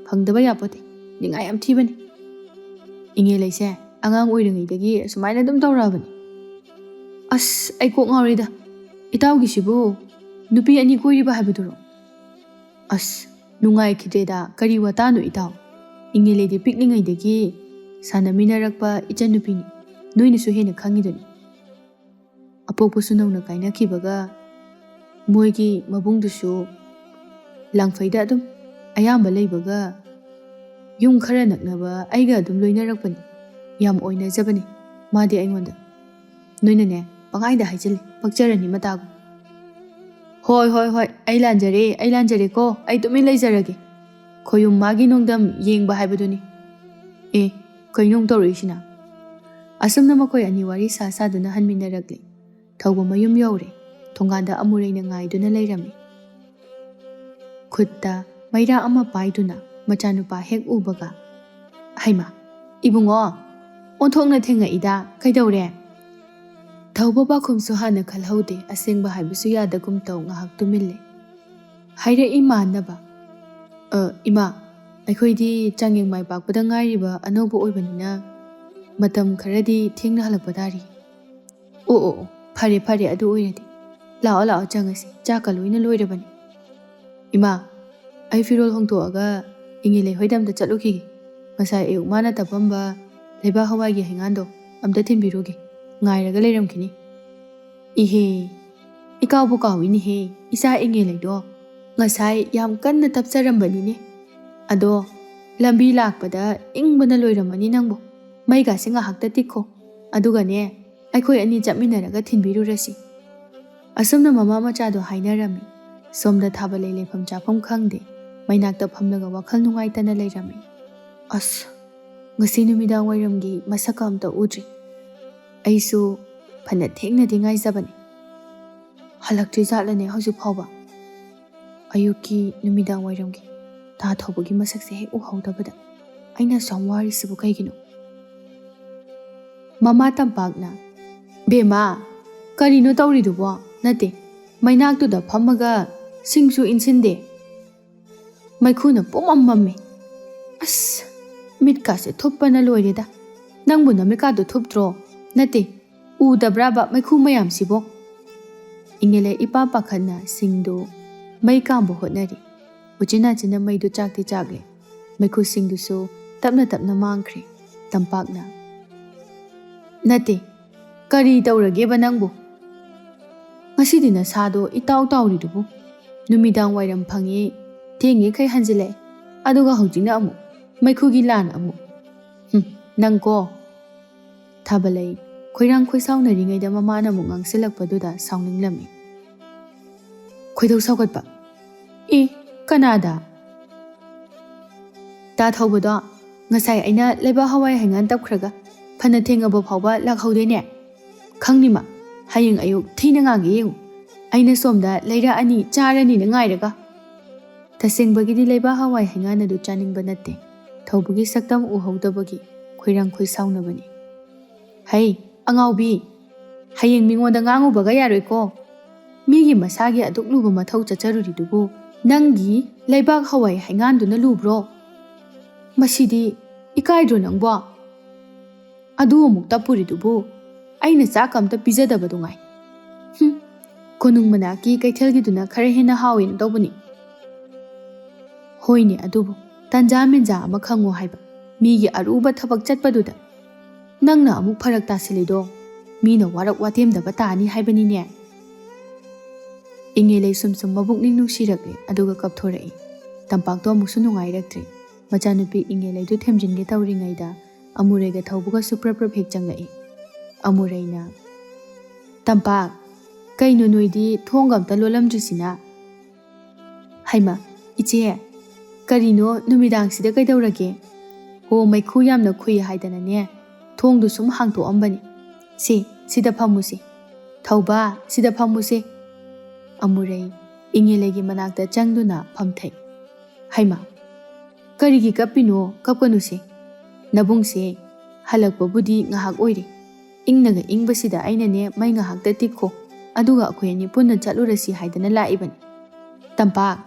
ꯐꯪꯗꯕ ꯌꯥꯄꯣꯠꯇꯦ. ꯅꯤꯡꯉꯥꯏ ꯌꯥꯝ ꯊꯤꯕꯅꯤ. ꯏꯉꯦꯂꯩꯁꯦ ꯑꯉꯥꯡ ꯑꯣꯏꯔꯤꯉꯩꯗꯒꯤ ꯑꯁꯨꯃꯥꯏꯅ ꯑꯗꯨꯝ ꯇꯧꯔꯛꯑꯕꯅꯤ. ꯑꯁ ꯑꯩ ꯀꯣꯛ ꯉꯥꯎꯔꯤꯗ. ꯏꯇꯥꯎꯒꯤꯁꯤꯕꯨ ꯅꯨꯄꯤ 2 ꯀꯣꯏꯔꯤꯕ ꯍꯥꯏꯕꯗꯨꯔꯣ? ꯑꯁ ꯅꯨꯡꯉꯥꯏꯈꯤꯗ꯭ꯔꯦꯗ. ꯀꯔꯤ ꯋꯥꯇꯥꯅꯣ ꯏꯇꯥꯎ? ꯏꯉꯦꯂꯩꯗꯤ ꯄꯤꯛꯂꯤꯉꯩꯗꯒꯤ ꯁꯥꯟꯅꯃꯤꯟꯅꯔꯛꯄ ꯏꯆꯟꯅꯨꯄꯤꯅꯤ. ꯅꯣꯏꯅꯁꯨ ꯍꯦꯟꯅ ꯈꯪꯉꯤꯗꯨꯅꯤ. ꯑꯄꯣꯛꯄꯁꯨ ꯅꯧꯅ ꯀꯥꯏꯅꯈꯤꯕꯒ ꯃꯣꯏꯒꯤ ꯃꯕꯨꯡꯗꯨꯁꯨ ꯂꯥꯡꯐꯩꯗ ꯑꯗꯨꯝ ꯑꯌꯥꯝꯕ ꯂꯩꯕꯒ ꯌꯨꯝ ꯈꯔ ꯅꯛꯅꯕ ꯑꯩꯒ ꯑꯗꯨꯝ ꯂꯣꯏꯅꯔꯛꯄꯅꯤ. ꯌꯥꯝ ꯑꯣꯏꯅꯖꯕꯅꯤ ꯃꯥꯗꯤ ꯑꯩꯉꯣꯟꯗ. ꯅꯣꯏꯅꯅꯦ ꯄꯪꯍꯥꯏꯗ ꯍꯥꯏꯖꯤꯜꯂꯤ. ꯄꯛꯆꯔꯅꯤ ꯃꯇꯥꯒꯨꯝ. ꯍꯣꯏ ꯑꯩ ꯂꯥꯟꯖꯔꯦꯀꯣ. ꯑꯩ ꯇꯨꯃꯤꯟ ꯂꯩꯖꯔꯒꯦ. ꯈꯣꯌꯨꯝ ꯃꯥꯒꯤ ꯅꯣꯡꯗꯝ ꯌꯦꯡꯕ ꯍꯥꯏꯕꯗꯨꯅꯤ. ꯑꯦ ꯀꯩꯅꯣ ꯇꯧꯔꯛꯏꯁꯤꯅ? ꯑꯁꯨꯝꯅ ꯃꯈꯣꯏ ꯑꯅꯤ ꯋꯥꯔꯤ ꯁꯥꯗꯨꯅ ꯍꯟꯃꯤꯟꯅꯔꯛꯂꯤ. ꯊꯧꯕ ꯃꯌꯨꯝ ꯌꯧꯔꯦ. ꯊꯣꯡꯒꯥꯟꯗ ꯑꯃꯨꯔꯩꯅ ꯉꯥꯏꯗꯨꯅ ꯂꯩꯔꯝꯃꯤ. ꯈꯨꯠꯇ ꯃꯩꯔꯥ ꯑꯃ ꯄꯥꯏꯗꯨꯅ ꯃꯆꯥꯅꯨꯄꯥ ꯍꯦꯛ ꯎꯕꯒ, ꯍꯩꯃꯥ ꯏꯕꯨꯡꯉꯣ ꯑꯣꯟꯊꯣꯛꯅ ꯊꯦꯡꯉꯛꯏꯗ. ꯀꯩꯗꯧꯔꯦ? ꯊꯧꯕ ꯄꯥꯈꯨꯝꯁꯨ ꯍꯥꯟꯅ ꯈꯜꯍꯧꯗꯦ. ꯑꯁꯦꯡꯕ ꯍꯥꯏꯕꯁꯨ ꯌꯥꯗꯒꯨꯝ ꯇꯧ ꯉꯥꯏꯍꯥꯛ ꯇꯨꯃꯤꯜꯂꯦ. ꯍꯥꯏꯔꯛꯏ ꯃꯥꯟꯅꯕ, ꯏꯃꯥ ꯑꯩꯈꯣꯏꯗꯤ ꯆꯥꯡꯌꯦꯡ ꯃꯥꯏ ꯄꯥꯛꯄꯗ ꯉꯥꯏꯔꯤꯕ ꯑꯅꯧꯕ ꯑꯣꯏꯕꯅꯤꯅ ꯃꯇꯝ ꯈꯔꯗꯤ ꯊꯦꯡꯅ ꯍꯜꯂꯛꯄ ꯇꯥꯔꯤ. ꯑꯣ ꯐꯔꯦ ꯑꯗꯨ ꯑꯣꯏꯔꯗꯤ ꯂꯥꯛꯑꯣ ꯆꯪꯉꯁꯤ. ꯆꯥꯛꯀ ꯂꯣꯏꯅ ꯂꯣꯏꯔꯕꯅꯤ. ꯏꯃꯥ ꯑꯩ ꯐꯤꯔꯣꯜ ꯍꯣꯡꯗꯣꯛꯑꯒ ꯏꯉꯦꯂꯩ ꯍꯣꯏꯗ ꯑꯝꯇ ꯆꯠꯂꯨꯈꯤꯒꯦ. ꯉꯁꯥꯏ ꯑꯌꯨꯛ ꯃꯥꯅ ꯇꯞꯄꯝꯕ ꯂꯩꯕꯥꯛ ꯍꯋꯥꯏꯒꯤ ꯍꯩꯉꯥꯟꯗꯣ ꯑꯝꯇ ꯊꯤꯟꯕꯤꯔꯨꯒꯦ. ꯉꯥꯏꯔꯒ ꯂꯩꯔꯝꯈꯤꯅꯤ. ꯏꯍꯦ ꯏꯀꯥꯎꯕꯨ ꯀꯥꯎꯏꯅꯦꯍꯦ. ꯏꯆꯥ ꯏꯉꯦꯂꯩꯗꯣ ꯉꯁꯥꯏ ꯌꯥꯝ ꯀꯟꯅ ꯇꯞꯆꯔꯝꯕꯅꯤꯅꯦ. ꯑꯗꯣ ꯂꯝꯕꯤ ꯂꯥꯛꯄꯗ ꯏꯪꯕꯅ ꯂꯣꯏꯔꯝꯃꯅꯤ ꯅꯪꯕꯨ. ꯃꯩꯒꯥꯁꯦ ꯉꯥꯏꯍꯥꯛꯇ ꯇꯤꯛꯈꯣ. ꯑꯗꯨꯒꯅꯦ ꯑꯩꯈꯣꯏ ꯑꯅꯤ ꯆꯠꯃꯤꯟꯅꯔꯒ ꯊꯤꯟꯕꯤꯔꯨꯔꯁꯤ. ꯑꯁꯨꯝꯅ ꯃꯃꯥ ꯃꯆꯥꯗꯣ ꯍꯥꯏꯅꯔꯝꯃꯤ. ꯁꯣꯝꯗ ꯊꯥꯕꯜꯂꯩ ꯂꯩꯐꯝ ꯆꯥꯐꯝ ꯈꯪꯗꯦ. ꯃꯩꯅꯥꯛꯇ ꯐꯝꯂꯒ ꯋꯥꯈꯜ ꯅꯨꯡꯉꯥꯏꯇꯅ ꯂꯩꯔꯝꯃꯤ. ꯑꯁ ꯉꯁꯤ ꯅꯨꯃꯤꯗꯥꯡ ꯋꯥꯏꯔꯝꯒꯤ ꯃꯁꯛꯀ ꯑꯝꯇ ꯎꯗ꯭ꯔꯤ. ꯑꯩꯁꯨ ꯐꯅ ꯊꯦꯡꯅꯗꯤ ꯉꯥꯏꯖꯕꯅꯤ. ꯍꯜꯂꯛꯇ꯭ꯔꯤ ꯖꯥꯠꯂꯅꯦ ꯍꯧꯖꯤꯛ ꯐꯥꯎꯕ? ꯑꯌꯨꯛꯀꯤ ꯅꯨꯃꯤꯗꯥꯡ ꯋꯥꯏꯔꯝꯒꯤ ꯊꯥ ꯊꯧꯕꯒꯤ ꯃꯁꯛꯁꯦ ꯍꯦꯛ ꯎꯍꯧꯗꯕꯗ ꯑꯩꯅ ꯁꯨꯝ ꯋꯥꯔꯤꯁꯤꯕꯨ ꯀꯩꯒꯤꯅꯣ? ꯃꯃꯥ ꯇꯝꯄꯥꯛꯅ, ꯕꯦꯝꯃꯥ ꯀꯔꯤꯅꯣ ꯇꯧꯔꯤꯗꯨꯕꯣ? ꯅꯠꯇꯦ ꯃꯩꯅꯥꯛꯇꯨꯗ ꯐꯝꯃꯒ ꯁꯤꯡꯁꯨ ꯏꯟꯁꯤꯟꯗꯦ. ꯃꯩꯈꯨꯅ ꯄꯨꯝꯃꯝ ꯃꯝꯃꯤ. ꯑꯁ ꯃꯤꯠꯀꯥꯁꯦ ꯊꯨꯞꯄꯅ ꯂꯣꯏꯔꯦꯗ. ꯅꯪꯕꯨ ꯅꯃꯤꯠꯀꯥꯗꯣ ꯊꯨꯞꯇ꯭ꯔꯣ? ꯅꯠꯇꯦ ꯎꯗꯕ꯭ꯔꯥꯕ ꯃꯩꯈꯨ ꯃꯌꯥꯝꯁꯤꯕꯣ? ꯏꯉꯦꯂꯩ ꯏꯄꯥ ꯄꯥꯈꯠꯅ ꯁꯤꯡꯗꯨ ꯃꯩ ꯀꯥꯝꯕ ꯍꯣꯠꯅꯔꯤ. ꯎꯆꯤꯟꯅꯥꯆꯤꯟꯅ ꯃꯩꯗꯨ ꯆꯥꯛꯇꯤ ꯆꯥꯛꯂꯦ. ꯃꯩꯈꯨꯁꯤꯡꯗꯨꯁꯨ ꯇꯞꯅ ꯃꯥꯡꯈ꯭ꯔꯦ. ꯇꯝꯄꯥꯛꯅ, ꯅꯠꯇꯦ ꯀꯔꯤ ꯇꯧꯔꯒꯦꯕ ꯅꯪꯕꯨ? ꯉꯁꯤꯗꯤ ꯅꯁꯥꯗꯣ ꯏꯇꯥꯎ ꯇꯥꯎꯔꯤꯗꯨꯕꯨ? ꯅꯨꯃꯤꯗꯥꯡ ꯋꯥꯏꯔꯝ ꯐꯪꯉꯤ, ꯊꯦꯡꯉꯤꯈꯩ ꯍꯟꯖꯤꯜꯂꯛꯑꯦ. ꯑꯗꯨꯒ ꯍꯧꯖꯤꯛꯅ ꯑꯃꯨꯛ ꯃꯩꯈꯨꯒꯤ ꯂꯥꯟ ꯑꯃꯨꯛ. ꯅꯪꯀꯣ. ꯊꯥꯕꯜꯂꯩ ꯈꯣꯏꯔꯥꯡ ꯈꯣꯏꯁꯥꯎꯅꯔꯤꯉꯩꯗ ꯃꯃꯥꯅ ꯑꯃꯨꯛ ꯉꯥꯡꯁꯤꯜꯂꯛꯄꯗꯨꯗ ꯁꯥꯎꯅꯤꯡꯂꯝꯃꯤ. ꯈꯣꯏꯗꯧ ꯁꯥꯎꯒꯠꯄ? ꯀꯅꯥꯗ? ꯇꯥ ꯊꯧꯕꯗꯣ ꯉꯁꯥꯏ ꯑꯩꯅ ꯂꯩꯕꯥꯛ ꯍꯋꯥꯏ ꯍꯩꯉꯥꯟ ꯇꯞꯈ꯭ꯔꯒ ꯐꯅ ꯊꯦꯡꯉꯕ ꯐꯥꯎꯕ ꯂꯥꯛꯍꯧꯗꯦꯅꯦ. ꯈꯪꯅꯤꯃ ꯍꯌꯦꯡ ꯑꯌꯨꯛ ꯊꯤꯅ ꯉꯥꯡꯒꯦ ꯌꯦꯡꯉꯨ. ꯑꯩꯅ ꯁꯣꯝꯗ ꯂꯩꯔꯛꯑꯅꯤ ꯆꯥꯔꯅꯤꯅ ꯉꯥꯏꯔꯒ. ꯇꯁꯦꯡꯕꯒꯤꯗꯤ ꯂꯩꯕꯥꯛ ꯍꯋꯥꯏ ꯍꯩꯉꯥꯟ ꯑꯗꯨ ꯆꯥꯅꯤꯡꯕ ꯅꯠꯇꯦ. ꯊꯧꯕꯒꯤ ꯁꯛꯇꯝ ꯎꯍꯧꯗꯕꯒꯤ ꯈꯣꯏꯔꯥꯡ ꯈꯣꯏꯁꯥꯎꯅꯕꯅꯤ. ꯍꯩ ꯑꯉꯥꯎꯕꯤ, ꯍꯌꯦꯡ ꯃꯤꯉꯣꯟꯗ ꯉꯥꯡꯉꯨꯕꯒ ꯌꯥꯔꯣꯏꯀꯣ. ꯃꯤꯒꯤ ꯃꯁꯥꯒꯤ ꯑꯗꯨꯛ ꯂꯨꯕ ꯃꯊꯧ ꯆꯠꯆꯔꯨꯔꯤꯗꯨꯕꯨ ꯅꯪꯒꯤ ꯂꯩꯕꯥꯛ ꯍꯋꯥꯏ ꯍꯩꯉꯥꯟꯗꯨꯅ ꯂꯨꯕ꯭ꯔꯣ? ꯃꯁꯤꯗꯤ ꯏꯀꯥꯏꯗ꯭ꯔꯣ ꯅꯪꯕꯣ? ꯑꯗꯨ ꯑꯃꯨꯛ ꯇꯞꯄꯨꯔꯤꯗꯨꯕꯨ ꯑꯩꯅ ꯆꯥꯛ ꯑꯝꯇ ꯄꯤꯖꯗꯕꯗꯨ ꯉꯥꯏ. ꯀꯣꯅꯨꯡ ꯃꯅꯥꯛꯀꯤ ꯀꯩꯊꯦꯜꯒꯤꯗꯨꯅ ꯈꯔ ꯍꯦꯟꯅ ꯍꯥꯎꯋꯦꯅ ꯇꯧꯕꯅꯤ. ꯍꯣꯏꯅꯦ ꯑꯗꯨꯕꯨ ꯇꯟꯖꯥ ꯃꯦꯟꯖꯥ ꯑꯃ ꯈꯪꯉꯣ ꯍꯥꯏꯕ. ꯃꯤꯒꯤ ꯑꯔꯨꯕ ꯊꯕꯛ ꯆꯠꯄꯗꯨꯗ ꯅꯪꯅ ꯑꯃꯨꯛ ꯐꯔꯛ ꯇꯥꯁꯤꯜꯂꯤꯗꯣ ꯃꯤꯅ ꯋꯥꯔꯛ ꯋꯥꯇꯦꯝꯗꯕ ꯇꯥꯅꯤ ꯍꯥꯏꯕꯅꯤꯅꯦ. ꯏꯉꯦꯂꯩ ꯁꯨꯝ ꯃꯕꯨꯛꯅꯤꯡ ꯅꯨꯡꯁꯤꯔꯛꯂꯦ. ꯑꯗꯨꯒ ꯀꯞꯊꯣꯔꯛꯏ. ꯇꯝꯄꯥꯛꯇꯣ ꯑꯃꯨꯛꯁꯨ ꯅꯨꯡꯉꯥꯏꯔꯛꯇ꯭ꯔꯦ. ꯃꯆꯥꯅꯨꯄꯤ ꯏꯉꯦꯂꯩꯗꯨ ꯊꯦꯝꯖꯤꯟꯒꯦ ꯇꯧꯔꯤꯉꯩꯗ ꯑꯃꯨꯔꯩꯒ ꯊꯧꯕꯒꯁꯨ ꯄ꯭ꯔꯞ ꯍꯦꯛ ꯆꯪꯂꯛꯏ. ꯑꯃꯨꯔꯩꯅ, Tampak, kaino noidi thong amta lolamdrisina. Haima, iche, karino numidang sida kaidaurage. Ho maikhu yamna khui haidana ne. Thong du sum hangto ambani. Sida phamusi. Thauba, sida phamusi. Amurei, ingelegi manakta changduna phamthai. Haima, karigi kapino kapkanusi. Nabungse, halakpa budi ngahak oiri. Ingnaga ingbasida ainane mai ngahakta tikho. Aduga akhuyani punna chatlurasi haidana laibani. Tampak,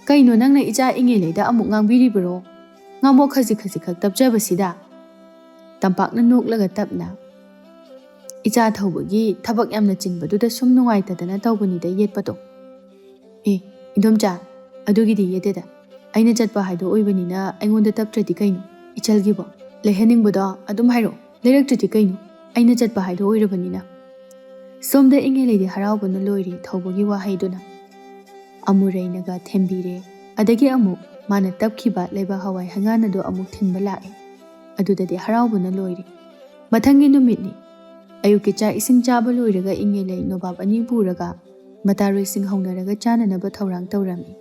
kaino nangna icha ingelegda amuk ngangbiribro. Ngamo khazi khak tapjabasida. Tampakna noklaga tapna. Icha thawbagi thabak yamna chinbaduda sum nungaitadana tawbanida yetpato. Indomcha, adugidi yeteda. Aina chatpa haido oibanina aingonda taptradi kaino. Ichalgibo, leheningboda adum hairo. Leraktradi kaino. Aina chatpa haido oirabanina. Somda ingelegi haraubana loiri thawbagi wahaiduna. Amureinaga thembire. Adagi amuk mana tapkiba leba hawai hanganado amuk thinba lae. Adudadi haraubana loiri. Mathangi numitni. Ayuki cha ising chaba loiraga ingelei nobab ani puraga. Mataroi sing haunaraga chananaba thaurang taurami.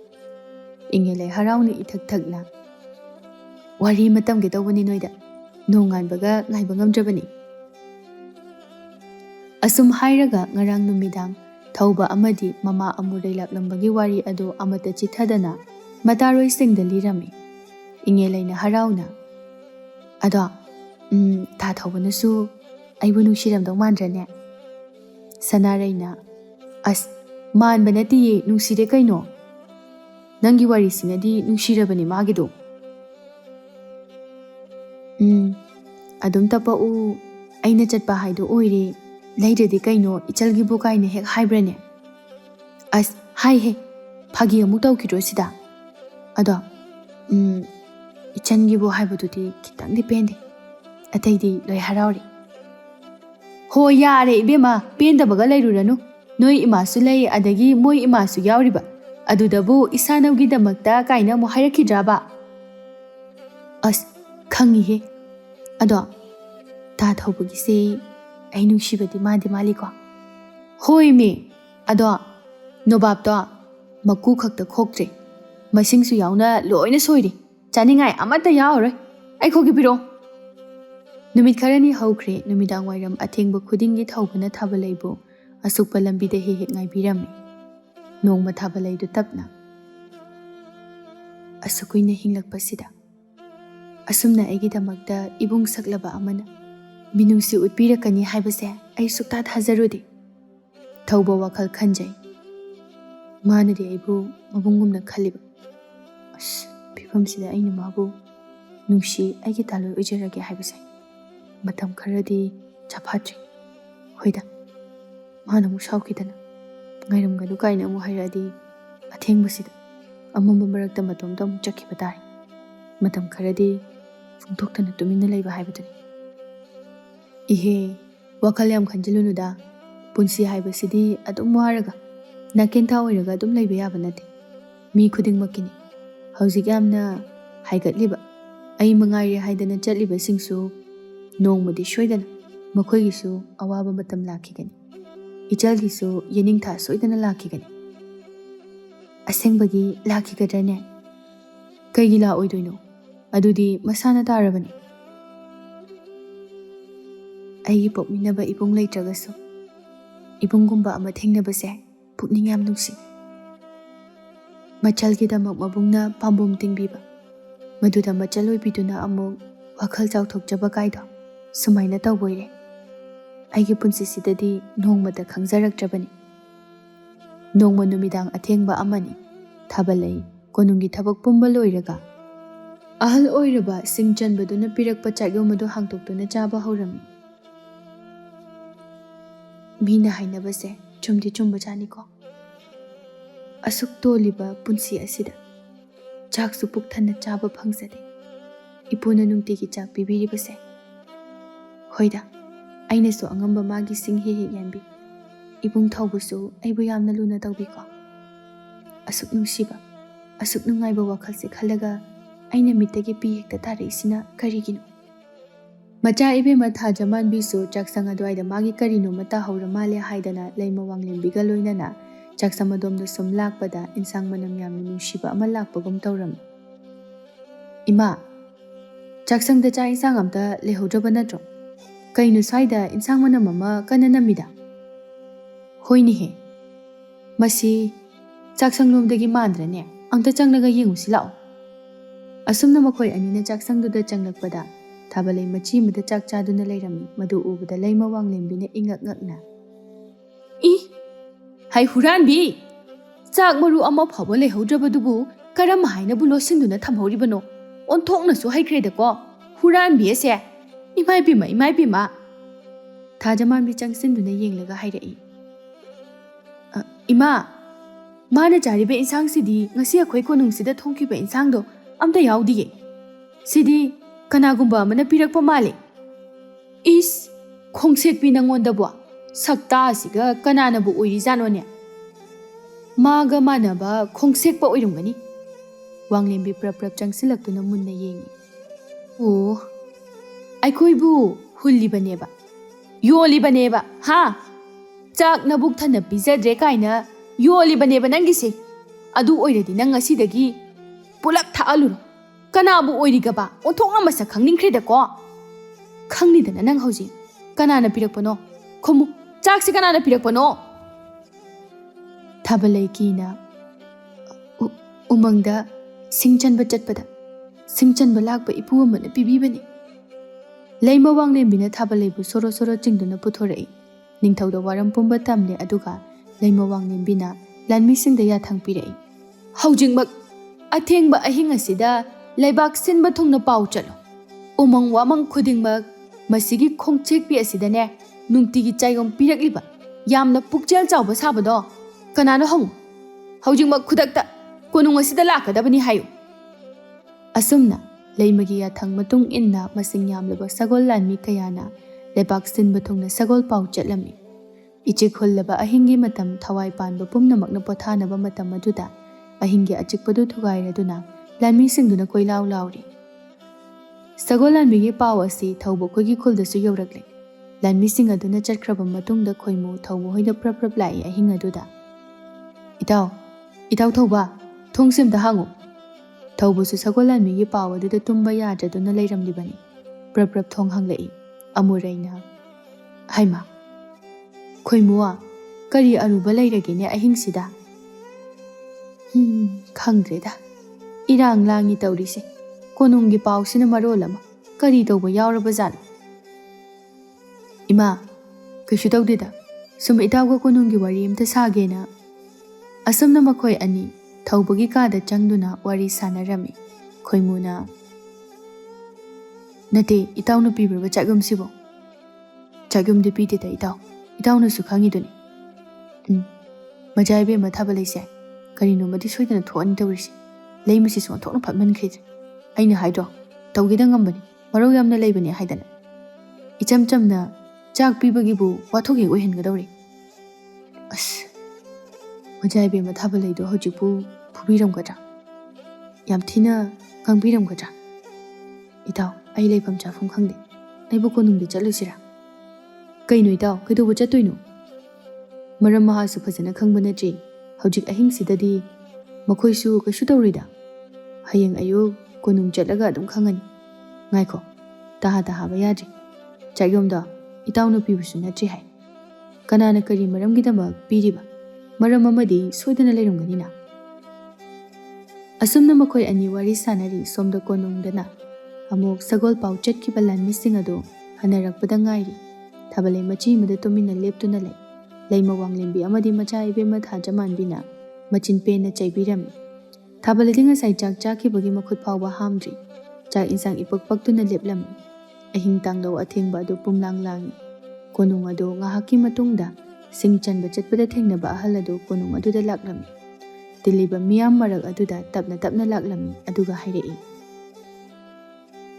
Ingelei harauni ithak thakna. Wari matamgi tawbani noida. Nonganbaga ngaiba ngamjabani. Asum hairaga ngarang numidang. Thauba amadi mama amurei laklambagi wari ado amata chithadana. Mataroi singda lirami. Ingeleina harauna. Ado, ta thawbanasu aibu nungsiramdong mandrane. Sanareina. Manba natiye nungsire kaino. Nangi wari sinadi nungsirabani magido. Adum tapa u aina chatpa haido oire. Lairadi kaino ichalgi bukaina hek haibrane. Hai he. Phagi amuk tawkidro sida. Ado, ichangi bu haibadudi kitang depende. Ataidi loi harauri. Ho yare ibema penda baga lairuranu. Noi imasu lai adagi moi imasu yauriba. Adudabu isanawgi damakta kaina mo hairakhidraba. Khangi he. Ado, ta thawbagi se ai nungsibadi madi maliko. Hoi me. Ado, nobab to maku khakta khoktre. Masingsu yauna loina soiri. Chaningai amata yauroi. Ai khogi piro. Numit kharani haukre numidang wairam athengba khudingi thawbana Thaballei asukpa lambida he ngai birami. Nongma Thaballei du tapna. Asukuina hinglakpasida. Asumna aigi damakta ibung saklaba amana. Minungsi utpirakani haibase ai sukta thazarudi. Thawba wakhal khanjai. Manadi aibu mabungumna khaliba. Phifamsida aina mabu nungsi aigi taloi ujarage haibase. Matam kharadi chaphatri. Hoida. Mana mu saukidana. Ngairamgadu kaina mu hairadi athengbasida. Amamba marakta matomda mu chakhiba tare. Matam kharadi phungthoktana tumina leiba haibaduni. Ihe wakhal yam khanjilunuda. Punsi haibasidi adum waraga. Nakentha oiraga adum leiba yaba nate. Mi khudingmakini. Hauzik yamna haigatliba. Ai mangaire haidana chatliba singsu nongmadi soidana makhoigisu awaba matam lakhigani. Ichalgisu yeningtha soidana lakhigani. Asengbagi lakhigadrane. Kaigi la oidoino. Adudi masana tarabani. Aigi pokminaba ibung leitragasu. Ibunggumba ama thengnabase pukning yam nungsi. Machalgidamak mabungna pambom tingbiba. Maduda machaloi biduna amuk wakhal chawthokjaba kaido. Sumaina tawboire. Aigi punsisidadi nongmada khangjaraktrabani. Nongma numidang athengba amani. Thaballei konungi thabak pumba loiraga. Ahal oiraba singchanbaduna pirakpa chagyomadu hangtoktuna chaba haurami. Mina hainabase chumdi chumba chaniko. Asuk toliba punsi asida. Chaksu pukthana chaba phangzade. Ipuna nungtigi chak pibiribase. Hoida, ainasu angamba magi singhe yanbi. Ibung thawbusu aibu yamna luna tawbiko. Asuk nungsiba, asuk nungaiba wakhalse khalaga aina mitagi pi hekta tare isina karigino. Macha ibema Thajamanbisu chaksang adwaida magi karino mata haura male haidana leima wanglembiga loinana chaksamadom sum lakpada insang manam yamna nungshiba ama lakpagum tawram. Ima chaksang da cha insang amta lehodraba natro. Kainu swaida insang manam ama kananamida. Hoini he. Masi chaksang lomdagi mandrane amta changnaga yengusi lao. Asumna makhoi anina chaksang duda changlakpada Thaballei machi mada chak chaduna leirami madu ubada leima wanglembina ingak ngakna. Hai huranbi! Chak maru ama phabo lehodrabadubu karam hainabu losinduna thamhoribano onthoknasu haikredako huranbi ase imai bima Thajamanbi changsinduna yenglaga hairai. Ima mana jaribe insang sidi ngasi akhoi konungsida thongkiba insangdo amta yaudi sidi Kanagumba amana pirakpa male. Is khongsekpi nangondabu sakta asiga kananabu oirizanone. Maga manaba khongsekpa oirumgani. Wanglembi prap changsilaktuna munna yengi. Oh, aikoibu hullibaneba. Yolibaneba, ha? Chak nabuk thana pizadre kaina yolibaneba nangise. Adu oiradi nang asidagi pulak thaaluru. Kanabu oirigaba onthokna masa khangninkhredako khangnidana nang hauji kanana pirakpano khomu chakse kanana pirakpano Thaballei kina umangda singchanba chatpada singchanba lakpa ipu amana pibibani leima wanglembina Thaballei bu soro chingduna puthorai ningthauda waram pumba tamle aduga leima wanglembina lanmisingda yathang pirai haujingmak athengba ahing asida Laibak sinba thongna pau chalo. Umang wamang khudingmak masigi khongchekpi asidane nungtigi chaigom pirakliba yamna pukchel chawba sabado kanano hong haujingmak khudakta konung asida lakadabani hayu. Asumna leimagi yathang matung inna masing yamlaba sagol lanmi kayana laibak sinba thongna sagol pau chatlami. Ichik hullaba ahingi matam thawai panba pumnamakna pothanaba matam aduda ahingi achikpadu thugairaduna Lanmi singduna koi lau lauri. Sagol lanmigi pau asi thaubo khoigi khuldasu yaurakle. Lanmi sing aduna chatkraba matungda khoimu thaubo hoida prap lai ahinga duda. Itaw thauba thongsimda hangu. Thaubo su sagol lanmigi pau aduda tumba yadraduna leiramlibani. Prap thong hanglai. Amuraina. Haima. Khoimua kari aruba leiragene ahingsida. Khangdreda. Irang langi taurise konunggi pausina marolama kari tauba yaurabazan Ima kishu taudida sum itawga konunggi wari amta sagena asumna makhoi ani thaubagi kada changduna wari sanarami khoimuna nate itawna pibraba chagum sibo chagum de pite ta itawna su khangiduni majaibe ma Thaballei se karino madi soidana thoani taurisi Leimasi so thokna phatman khid aina haidro tawgida ngambani maro yamna leibani haidana icham chamna chak pibagi bu wathogi ohengadawri as majaibe ma Thaballei do hojipu phubiram gadra yam thina kangbiram gadra itaw ai leipam chafum khangde aibu konungde chalusira kaino itaw kaido chatoino maram maha su phajana khangbana ji hojik ahing sidadi Makhoisu kashu tawrida hayeng ayu konung chatlaga adum khangani ngaikho taha ba yadri chagyomda itawna pibusu natri hai kanana kari maramgidama piriba maram amadi soidana leirumganina asumna makhoi ani wari sanari somda konungdana amok sagol pau chatkiba lanmi singado hanarakpada ngairi Thaballei machi mada tumina leptuna lai leima wanglembi amadi macha ibema Thajamanbina Machin pena chaibiram. Thaballei ngasai chak chakibagi makhut phawba hamdri. Chak insang ipakpaktuna leplam. Ahing tangdaw athengba adu pumlang langi. Konung adu ngahaki matungda singchanba chatpada thengnaba ahal adu konung aduda laklami. Tiliba miyam marak aduda tapna laklami aduga hairei.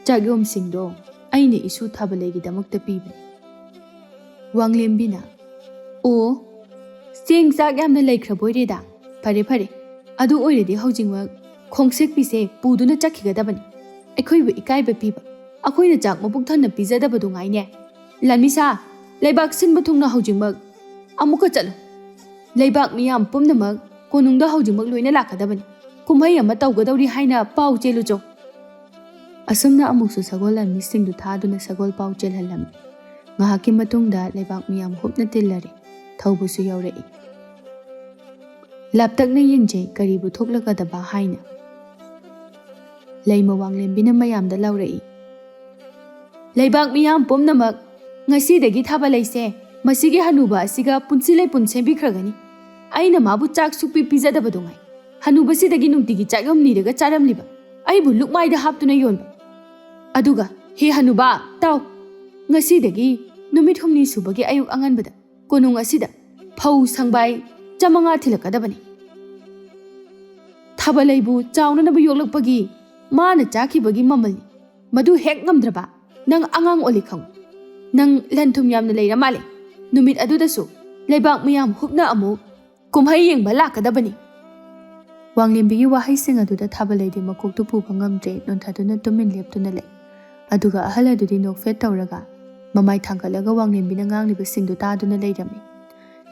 Chagyom singdo aine isu Thaballei gidamakta pibani. Wanglembina. O sing chak yamna laikhraboireda. Pare adu oiredi haujingwa khongsek pise puduna chakhigadabani akhoi bu ikai ba piba ꯑꯩꯈꯣꯏꯅ ꯆꯥꯛ ꯃꯄꯨꯛ ꯊꯟꯅ ꯄꯤꯖꯗꯕꯗꯨ ꯉꯥꯏꯅꯦ ꯂꯥꯟꯃꯤꯁꯥ ꯂꯩꯕꯥꯛ ꯁꯤꯟꯕ ꯊꯨꯡꯅ ꯍꯧꯖꯤꯛꯃꯛ ꯑꯃꯨꯛꯀ ꯆꯠꯂꯨ ꯂꯩꯕꯥꯛ ꯃꯤꯌꯥꯝ ꯄꯨꯝꯅꯃꯛ ꯀꯣꯅꯨꯡꯗ ꯍꯧꯖꯤꯛꯃꯛ ꯂꯣꯏꯅ ꯂꯥꯛꯀꯗꯕꯅꯤ ꯀꯨꯝꯍꯩ ꯑꯃ ꯇꯧꯒꯗꯧꯔꯤ ꯍꯥꯏꯅ ꯄꯥꯎ ꯆꯦꯜꯂꯨꯆꯣ ꯑꯁꯨꯝꯅ ꯑꯃꯨꯛꯁꯨ ꯁꯒꯣꯜ ꯂꯥꯟꯃꯤꯁꯤꯡꯗꯨ ꯊꯥꯗꯨꯅ ꯁꯒꯣꯜ ꯄꯥꯎ ꯆꯦꯜꯍꯜꯂꯝꯃꯤ ꯉꯥꯏꯍꯥꯛꯀꯤ ꯃꯇꯨꯡꯗ ꯂꯩꯕꯥꯛ ꯃꯤꯌꯥꯝ ꯍꯨꯞꯅ ꯇꯤꯜꯂꯔꯤ ꯊꯧꯕꯁꯨ ꯌꯧꯔꯛꯏ ꯂꯥꯞꯇꯛꯅ ꯌꯦꯡꯖꯩ ꯀꯔꯤꯕꯨ ꯊꯣꯛꯂꯒꯗꯕ ꯍꯥꯏꯅ ꯂꯩꯃ ꯋꯥꯡꯂꯦꯝꯕꯤꯅ ꯃꯌꯥꯝꯗ ꯂꯥꯎꯔꯛꯏ ꯂꯩꯕꯥꯛ ꯃꯤꯌꯥꯝ ꯄꯨꯝꯅꯃꯛ ꯉꯁꯤꯗꯒꯤ ꯊꯥꯕꯜꯂꯩꯁꯦ ꯃꯁꯤꯒꯤ ꯍꯅꯨꯕ ꯑꯁꯤꯒ ꯄꯨꯟꯁꯤ ꯂꯩꯄꯨꯟ ꯁꯦꯝꯕꯤꯈ꯭ꯔꯒꯅꯤ ꯑꯩꯅ ꯃꯥꯕꯨ ꯆꯥꯛ ꯁꯨꯛꯄꯤ ꯄꯤꯖꯗꯕꯗꯨ ꯉꯥꯏ ꯍꯅꯨꯕꯁꯤꯗꯒꯤ ꯅꯨꯡꯇꯤꯒꯤ ꯆꯥꯛꯌꯨꯝ ꯅꯤꯔꯒ ꯆꯥꯔꯝꯂꯤꯕ ꯑꯩꯕꯨ ꯂꯨꯛꯃꯥꯏꯗ ꯍꯥꯞꯇꯨꯅ ꯌꯣꯟꯕ ꯑꯗꯨꯒ ꯍꯦ ꯍꯅꯨꯕ ꯇꯥꯎ ꯉꯁꯤꯗꯒꯤ ꯅꯨꯃꯤꯠ 6ꯅꯤ ꯁꯨꯕꯒꯤ ꯑꯌꯨꯛ ꯑꯉꯟꯕꯗ ꯀꯣꯅꯨꯡ ꯑꯁꯤꯗ ꯐꯧ ꯁꯪꯕꯥꯏ 500 ꯊꯤꯜꯂꯛꯀꯗꯕꯅꯤ ꯊꯥꯕꯜꯂꯩꯕꯨ ꯆꯥꯎꯅꯅꯕ ꯌꯣꯛꯂꯛꯄꯒꯤ ꯃꯥꯅ ꯆꯥꯈꯤꯕꯒꯤ ꯃꯃꯜꯅꯤ ꯃꯗꯨ ꯍꯦꯛ ꯉꯝꯗ꯭ꯔꯕ ꯅꯪ ꯑꯉꯥꯡ ꯑꯣꯜꯂꯤ ꯈꯪꯉꯨ ꯅꯪ ꯂꯟ ꯊꯨꯝ ꯌꯥꯝꯅ ꯂꯩꯔ ꯃꯥꯜꯂꯦ ꯅꯨꯃꯤꯠ ꯑꯗꯨꯗꯁꯨ ꯂꯩꯕꯥꯛ ꯃꯤꯌꯥꯝ ꯍꯨꯞꯅ ꯑꯃꯨꯛ ꯀꯨꯝꯍꯩ ꯌꯦꯡꯕ ꯂꯥꯛꯀꯗꯕꯅꯤ ꯋꯥꯡꯂꯦꯝꯕꯤꯒꯤ ꯋꯥꯍꯩꯁꯤꯡ ꯑꯗꯨꯗ ꯊꯥꯕꯜꯂꯩꯗꯤ ꯃꯀꯣꯛꯇꯨ ꯄꯨꯕ ꯉꯝꯗ꯭ꯔꯦ ꯅꯣꯟꯊꯗꯨꯅ ꯇꯨꯃꯤꯟ ꯂꯦꯞꯇꯨꯅ ꯂꯩ ꯑꯗꯨꯒ ꯑꯍꯜ ꯑꯗꯨꯗꯤ ꯅꯣꯛꯐꯦꯠ ꯇꯧꯔꯒ ꯃꯃꯥꯏ ꯊꯥꯡꯒꯠꯂꯒ ꯋꯥꯡꯂꯦꯝꯕꯤꯅ ꯉꯥꯡꯂꯤꯕꯁꯤꯡꯗꯨ ꯇꯥꯗꯨꯅ ꯂꯩꯔꯝꯃꯤ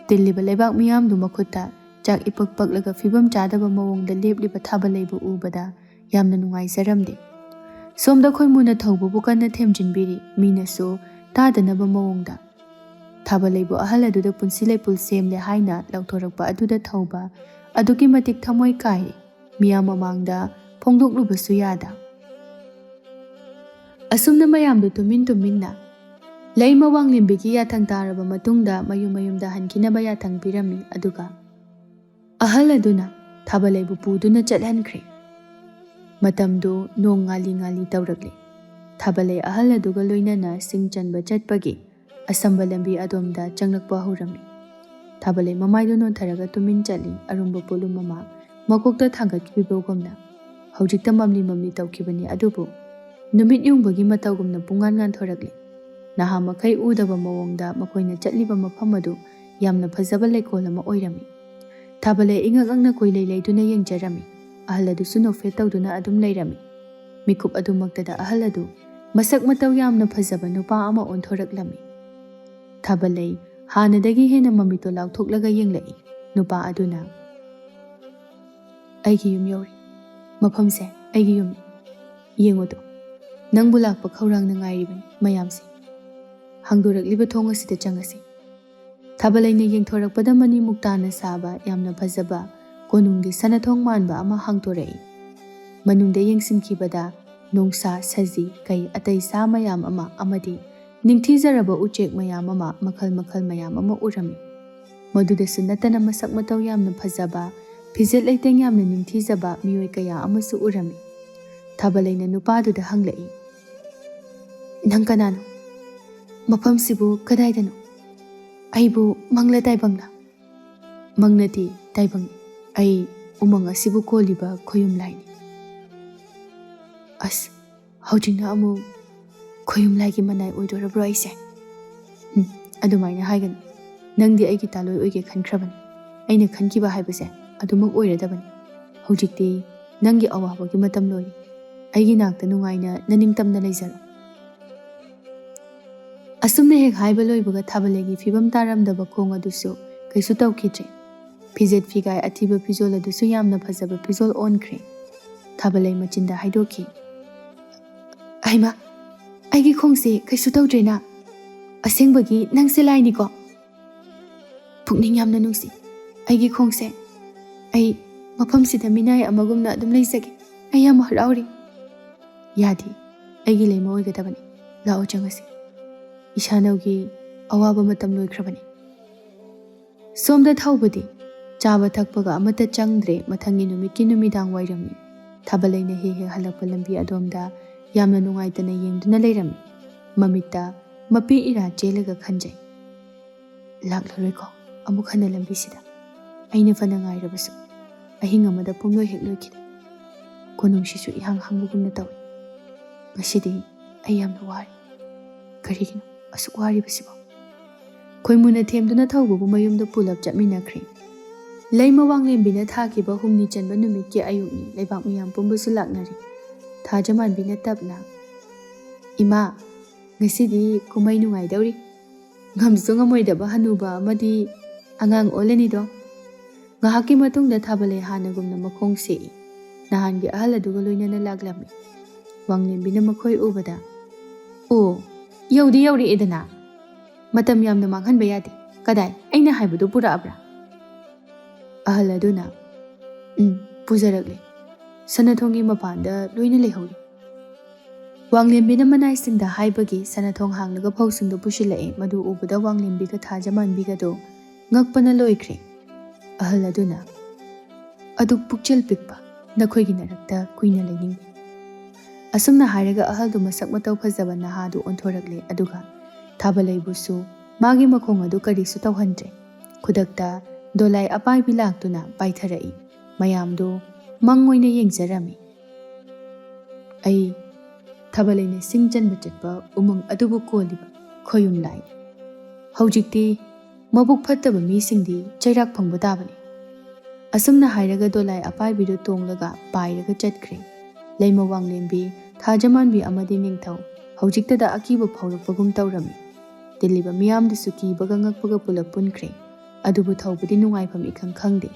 ꯇꯤꯜꯂꯤꯕ ꯂꯩꯕꯥꯛ ꯃꯤꯌꯥꯝꯗꯨ ꯃꯈꯨꯠꯇ ꯆꯥꯛ ꯏꯄꯛ ꯄꯛꯂꯒ ꯐꯤꯕꯝ ꯆꯥꯗꯕ ꯃꯑꯣꯡꯗ ꯂꯦꯞꯂꯤꯕ ꯊꯥꯕꯜꯂꯩꯕꯨ ꯎꯕꯗ ꯌꯥꯝꯅ ꯅꯨꯡꯉꯥꯏꯖꯔꯝꯗꯦ ꯁꯣꯝꯗ ꯈꯣꯏꯃꯨꯅ ꯊꯧꯕꯕꯨ ꯀꯟꯅ ꯊꯦꯝꯖꯤꯟꯕꯤꯔꯤ ꯃꯤꯅꯁꯨ ꯇꯥꯗꯅꯕ ꯃꯑꯣꯡꯗ ꯊꯥꯕꯜꯂꯩꯕꯨ ꯑꯍꯜ ꯑꯗꯨꯗ ꯄꯨꯟꯁꯤ ꯂꯩꯄꯨꯜ ꯁꯦꯝꯂꯦ ꯍꯥꯏꯅ ꯂꯥꯎꯊꯣꯔꯛꯄ ꯑꯗꯨꯗ ꯊꯧꯕ ꯑꯗꯨꯛꯀꯤ ꯃꯇꯤꯛ ꯊꯃꯣꯏ ꯀꯥꯏꯔꯤ ꯃꯤꯌꯥꯝ ꯃꯃꯥꯡꯗ ꯐꯣꯡꯗꯣꯛꯂꯨꯕꯁꯨ ꯌꯥꯗ ꯑꯁꯨꯝꯅ ꯃꯌꯥꯝꯗꯨ ꯇꯨꯃꯤꯟꯅ ꯂꯩꯃ ꯋꯥꯡꯂꯦꯝꯕꯤꯒꯤ ꯌꯥꯊꯪ ꯇꯥꯔꯕ ꯃꯇꯨꯡꯗ ꯃꯌꯨꯝꯗ ꯍꯟꯈꯤꯅꯕ ꯌꯥꯊꯪ ꯄꯤꯔꯝꯃꯤ ꯑꯗꯨꯒ ꯑꯍꯜ ꯑꯗꯨꯅ ꯊꯥꯕꯜꯂꯩꯕꯨ ꯄꯨꯗꯨꯅ ꯆꯠꯍꯟꯈ꯭ꯔꯦ ꯃꯇꯝꯗꯨ ꯅꯣꯡ ꯉꯥꯜꯂꯤ ꯇꯧꯔꯛꯂꯤ ꯊꯥꯕꯜꯂꯩ ꯑꯍꯜ ꯑꯗꯨꯒ ꯂꯣꯏꯅꯅ ꯁꯤꯡ ꯆꯟꯕ ꯆꯠꯄꯒꯤ ꯑꯁꯝꯕ ꯂꯝꯕꯤ ꯑꯗꯣꯝꯗ ꯆꯪꯂꯛꯄ ꯍꯧꯔꯝꯃꯤ ꯊꯥꯕꯜꯂꯩ ꯃꯃꯥꯏꯗꯨ ꯅꯣꯟꯊꯔꯒ ꯇꯨꯃꯤꯟ ꯆꯠꯂꯤ ꯑꯔꯨꯝꯕ ꯄꯣꯠꯂꯨꯝ ꯑꯃ ꯃꯀꯣꯛꯇ ꯊꯥꯡꯒꯠꯈꯤꯕꯒꯨꯝꯅ ꯍꯧꯖꯤꯛꯇ ꯃꯝꯂꯤ ꯇꯧꯈꯤꯕꯅꯤ ꯑꯗꯨꯕꯨ ꯅꯨꯃꯤꯠ ꯌꯨꯡꯕꯒꯤ ꯃꯇꯧꯒꯨꯝꯅ ꯄꯨꯡꯉꯥꯟ ꯉꯥꯟꯊꯣꯔꯛꯂꯤ ꯅꯍꯥ ꯃꯈꯩ ꯎꯗꯕ ꯃꯑꯣꯡꯗ ꯃꯈꯣꯏꯅ ꯆꯠꯂꯤꯕ ꯃꯐꯝ ꯑꯗꯨ ꯌꯥꯝꯅ ꯐꯖꯕ ꯂꯩꯀꯣꯜ ꯑꯃ ꯑꯣꯏꯔꯝꯃꯤ ꯊꯥꯕꯜꯂꯩ ꯏꯉꯛ ꯀꯣꯏꯂꯩ ꯂꯩꯗꯨꯅ ꯌꯦꯡꯖꯔꯝꯃꯤ ꯑꯍꯜ ꯑꯗꯨꯁꯨ ꯅꯣꯛꯐꯦꯠ ꯇꯧꯗꯨꯅ ꯑꯗꯨꯝ ꯂꯩꯔꯝꯃꯤ ꯃꯤꯀꯨꯞ ꯑꯗꯨꯃꯛꯇꯗ ꯑꯍꯜ ꯑꯗꯨ ꯃꯁꯛ ꯃꯇꯧ ꯌꯥꯝꯅ ꯐꯖꯕ ꯅꯨꯄꯥ ꯑꯃ ꯑꯣꯟꯊꯣꯔꯛꯂꯝꯃꯤ ꯊꯥꯕꯜꯂꯩ ꯍꯥꯟꯅꯗꯒꯤ ꯍꯦꯟꯅ ꯃꯃꯤꯠꯇꯣ ꯂꯥꯎꯊꯣꯛꯂꯒ ꯌꯦꯡꯂꯛꯏ ꯅꯨꯄꯥ ꯑꯗꯨꯅ ꯑꯩꯒꯤ ꯌꯨꯝ ꯌꯧꯔꯦ ꯃꯐꯝꯁꯦ ꯑꯩꯒꯤ ꯌꯨꯝꯅꯤ ꯌꯦꯡꯉꯨꯗꯣ ꯅꯪꯕꯨ ꯂꯥꯛꯄ ꯈꯧꯔꯥꯡꯅ ꯉꯥꯏꯔꯤꯕꯅꯤ ꯃꯌꯥꯝꯁꯦ ꯍꯥꯡꯗꯣꯔꯛꯂꯤꯕ ꯊꯣꯡ ꯑꯁꯤꯗ ꯆꯪꯉꯁꯤ ꯊꯥꯕꯜꯂꯩꯅ ꯌꯦꯡꯊꯣꯔꯛꯄꯗ ꯃꯅꯤꯃꯨꯛ ꯇꯥꯅ ꯁꯥꯕ ꯌꯥꯝꯅ ꯐꯖꯕ ꯀꯣꯅꯨꯡꯒꯤ ꯁꯅꯊꯣꯡ ꯃꯥꯟꯕ ꯑꯃ ꯍꯥꯡꯗꯣꯔꯛꯏ ꯃꯅꯨꯡꯗ ꯌꯦꯡꯁꯤꯟꯈꯤꯕꯗ ꯅꯣꯡꯁꯥ ꯁꯖꯤ ꯀꯩ ꯑꯇꯩ ꯁꯥ ꯃꯌꯥꯝ ꯑꯃ ꯑꯃꯗꯤ ꯅꯤꯡꯊꯤꯖꯔꯕ ꯎꯆꯦꯛ ꯃꯌꯥꯝ ꯑꯃ ꯃꯈꯜ ꯃꯌꯥꯝ ꯑꯃ ꯎꯔꯝꯃꯤ ꯃꯗꯨꯗꯁꯨ ꯅꯠꯇꯅ ꯃꯁꯛ ꯃꯇꯧ ꯌꯥꯝꯅ ꯐꯖꯕ ꯐꯤꯖꯦꯠ ꯂꯩꯇꯦꯡ ꯌꯥꯝꯅ ꯅꯤꯡꯊꯤꯖꯕ ꯃꯤꯑꯣꯏ ꯀꯌా ꯑꯃꯁꯨ ꯎꯔꯝꯃꯤ ꯊꯥꯕꯜꯂꯩꯅ ꯅꯨꯄꯥꯗꯨꯗ ꯍꯪꯂꯛꯏ ꯅꯪ ꯀꯅꯥꯅꯣ ꯃꯐꯝꯁꯤꯕꯨ ꯀꯗꯥꯏꯗꯅꯣ ꯑꯩꯕꯨ ꯃꯪꯂ ꯇꯥꯏꯕꯪꯂ ꯃꯪꯅꯗꯤ ꯇꯥꯏꯕꯪꯅꯤ ꯑꯩ ꯎꯃꯪ ꯑꯁꯤꯕꯨ ꯀꯣꯜꯂꯤꯕ ꯈꯣꯌꯨꯝ ꯂꯥꯏꯅꯤ ꯑꯁ ꯍꯧꯖꯤꯛꯅ ꯑꯃꯨꯛ ꯈꯣꯌꯨꯝ ꯂꯥꯏꯒꯤ ꯃꯅꯥꯏ ꯑꯣꯏꯗꯣꯔꯕ꯭ꯔꯣ ꯑꯩꯁꯦ ꯑꯗꯨꯃꯥꯏꯅ ꯍꯥꯏꯒꯅꯨ ꯅꯪꯗꯤ ꯑꯩꯒꯤ ꯇꯥꯂꯣꯏ ꯑꯣꯏꯒꯦ ꯈꯟꯈ꯭ꯔꯕꯅꯤ ꯑꯩꯅ ꯈꯟꯈꯤꯕ ꯍꯥꯏꯕꯁꯦ ꯑꯗꯨꯃꯛ ꯑꯣꯏꯔꯗꯕꯅꯤ ꯍꯧꯖꯤꯛꯇꯤ ꯅꯪꯒꯤ ꯑꯋꯥꯕꯒꯤ ꯃꯇꯝ ꯂꯣꯏꯔꯤ ꯑꯩꯒꯤ ꯅꯥꯛꯇ ꯅꯨꯡꯉꯥꯏꯅ ꯅꯅꯤꯡꯇꯝꯅ ꯂꯩꯖꯔꯣ ꯑꯁꯨꯝꯅ ꯍꯦꯛ ꯍꯥꯏꯕ ꯂꯣꯏꯕꯒ ꯊꯥꯕꯜꯂꯩꯒꯤ ꯐꯤꯕꯝ ꯇꯥꯔꯝꯗꯕ ꯈꯣꯡ ꯑꯗꯨꯁꯨ ꯀꯩꯁꯨ ꯇꯧꯈꯤꯗ꯭ꯔꯦ ꯐꯤꯖꯦꯠ ꯐꯤꯒꯥꯏ ꯑꯊꯤꯕ ꯐꯤꯖꯣꯜ ꯑꯗꯨꯁꯨ ꯌꯥꯝꯅ ꯐꯖꯕ ꯐꯤꯖꯣꯜ ꯑꯣꯟꯈ꯭ರೆ ꯊꯥꯕꯜꯂꯩ ꯃꯆꯤꯟꯗ ꯍꯥꯏꯗꯣꯛꯈꯤ ꯍꯩꯃꯥ ꯑꯩꯒꯤ ꯈꯣꯡꯁꯦ ꯀꯩꯁꯨ ꯇꯧꯗ꯭ꯔꯦꯅ ꯑꯁꯦꯡꯕꯒꯤ ꯅꯪꯁꯦ ꯂꯥꯏꯅꯤꯀꯣ ꯄꯨꯛꯅꯤꯡ ꯌꯥꯝꯅ ꯅꯨꯡꯁꯤ ꯑꯩꯒꯤ ꯈꯣꯡꯁꯦ ꯑꯩ ꯃꯐꯝꯁꯤꯗ ꯃꯤꯅꯥꯏ ꯑꯃꯒꯨꯝꯅ ꯑꯗꯨꯝ ꯂꯩꯖꯒꯦ ꯑꯩ ꯌꯥꯝ ꯍꯔꯥꯎꯔꯤ ꯌꯥꯗꯦ ꯑꯩꯒꯤ ꯂꯩꯃ ꯑꯣꯏꯒꯗꯕꯅꯤ ꯂꯥꯛꯑꯣ ꯆꯪꯉꯁꯤ ꯏꯁꯥꯅꯧꯒꯤ ꯑꯋꯥꯕ ꯃꯇꯝ ꯂꯣꯏꯈ꯭ꯔꯕꯅꯤ ꯁꯣꯝꯗ ꯊꯧꯕꯗꯤ ꯆꯥꯕ ꯊꯛꯄꯒ ꯑꯃꯠꯇ ꯆꯪꯗ꯭ꯔꯦ ꯃꯊꯪꯒꯤ ꯅꯨꯃꯤꯠꯀꯤ ꯅꯨꯃꯤꯗꯥꯡ ꯋꯥꯏꯔꯝꯅꯤ ꯊꯥꯕꯜꯂꯩꯅ ꯍꯦꯛ ꯍꯜꯂꯛꯄ ꯂꯝꯕꯤ ꯑꯗꯣꯝꯗ ꯌꯥꯝꯅ ꯅꯨꯡꯉꯥꯏꯇꯅ ꯌꯦꯡꯗꯨꯅ ꯂꯩꯔꯝꯃꯤ ꯃꯃꯤꯠꯇ ꯃꯄꯤ ꯏꯔꯥ ꯆꯦꯜꯂꯒ ꯈꯟꯖꯩ ꯂꯥꯛꯂꯔꯣꯏꯀꯣ ꯑꯃꯨꯛ ꯍꯟꯅ ꯂꯝꯕꯤꯁꯤꯗ ꯑꯩꯅ ꯐꯅ ꯉꯥꯏꯔꯕꯁꯨ ꯑꯍꯤꯡ ꯑꯃꯗ ꯄꯨꯡꯂꯣꯏ ꯍꯦꯛ ꯂꯣꯏꯈꯤꯗꯦ ꯀꯣꯅꯨꯡꯁꯤꯁꯨ ꯏꯍꯥꯡ ꯍꯥꯡꯕꯒꯨꯝꯅ ꯇꯧꯏ ꯉꯁꯤꯗꯤ ꯑꯩ ꯌꯥꯝꯅ ꯋꯥꯔꯤ ꯀꯔꯤꯒꯤꯅꯣ ꯑꯁꯨꯛ ꯋꯥꯔꯤꯕꯁꯤꯕꯣ ꯈꯣꯏꯃꯨꯅ ꯊꯦꯝꯗꯨꯅ ꯊꯧꯕꯕꯨ ꯃꯌꯨꯝꯗ ꯄꯨꯂꯞ ꯆꯠꯃꯤꯟꯅꯈ꯭ꯔꯦ ꯂꯩꯃ ꯋꯥꯡꯂꯦꯝꯕꯤꯅ ꯊꯥꯈꯤꯕ 6ꯅꯤ ꯆꯟꯕ ꯅꯨꯃꯤꯠꯀꯤ ꯑꯌꯨꯛꯅꯤ ꯂꯩꯕꯥꯛ ꯃꯤꯌꯥꯝ ꯄꯨꯝꯕꯁꯨ ꯂꯥꯛꯅꯔꯤ ꯊꯥꯖꯃꯥꯟꯕꯤꯅ ꯇꯞꯅ Ima, ngasidi kumai nungai dauri. Ngamsu ngamoidaba hanuba amadi angang olenido. Ngahaki matungda Thaballei hanagumna makhong sei. Nahangi ahal aduga loinana laglami. Wanglenbina makhoi ubada. Oh, yaudi edana. Matam yamna manghanba yade. Kadai, aina haibudu pura abra. Ahal aduna. Pujarakle. Sanathongi mapanda loina lehori. Wanglenbina manaisingda haibagi sanathong hanglaga phawsingdo pushilai madu ubada wanglenbiga thajamanbiga do ngakpana loikre. Ahal aduna. Aduk pukchel pikpa nakhoigi narakta kuina lening. Asumna hairaga ahal du masak matau phajaba nahadu onthorakle aduga Thaballei busu magi makhong adu karisu tawhantre. Khudakta dolai apai bilaktuna paitharai. Mayamdo mangoina yengjarami. Ai Thaballei ne singjanba chatpa umang adubu koliba khoyum lai. Haujikti mabuk phattaba mi singdi chairak phangba tabani. Asumna hairaga dolai apai bidu tonglaga pairaga chatkre. Leima wanglenbi thajamanbi amadi ningthau haujiktada akiba phaurakpagum tawrami. Diliba miyamdasu kibaga ngakpaga pulak punkre. Adubu thaubudi nungaifam ikhang khangde.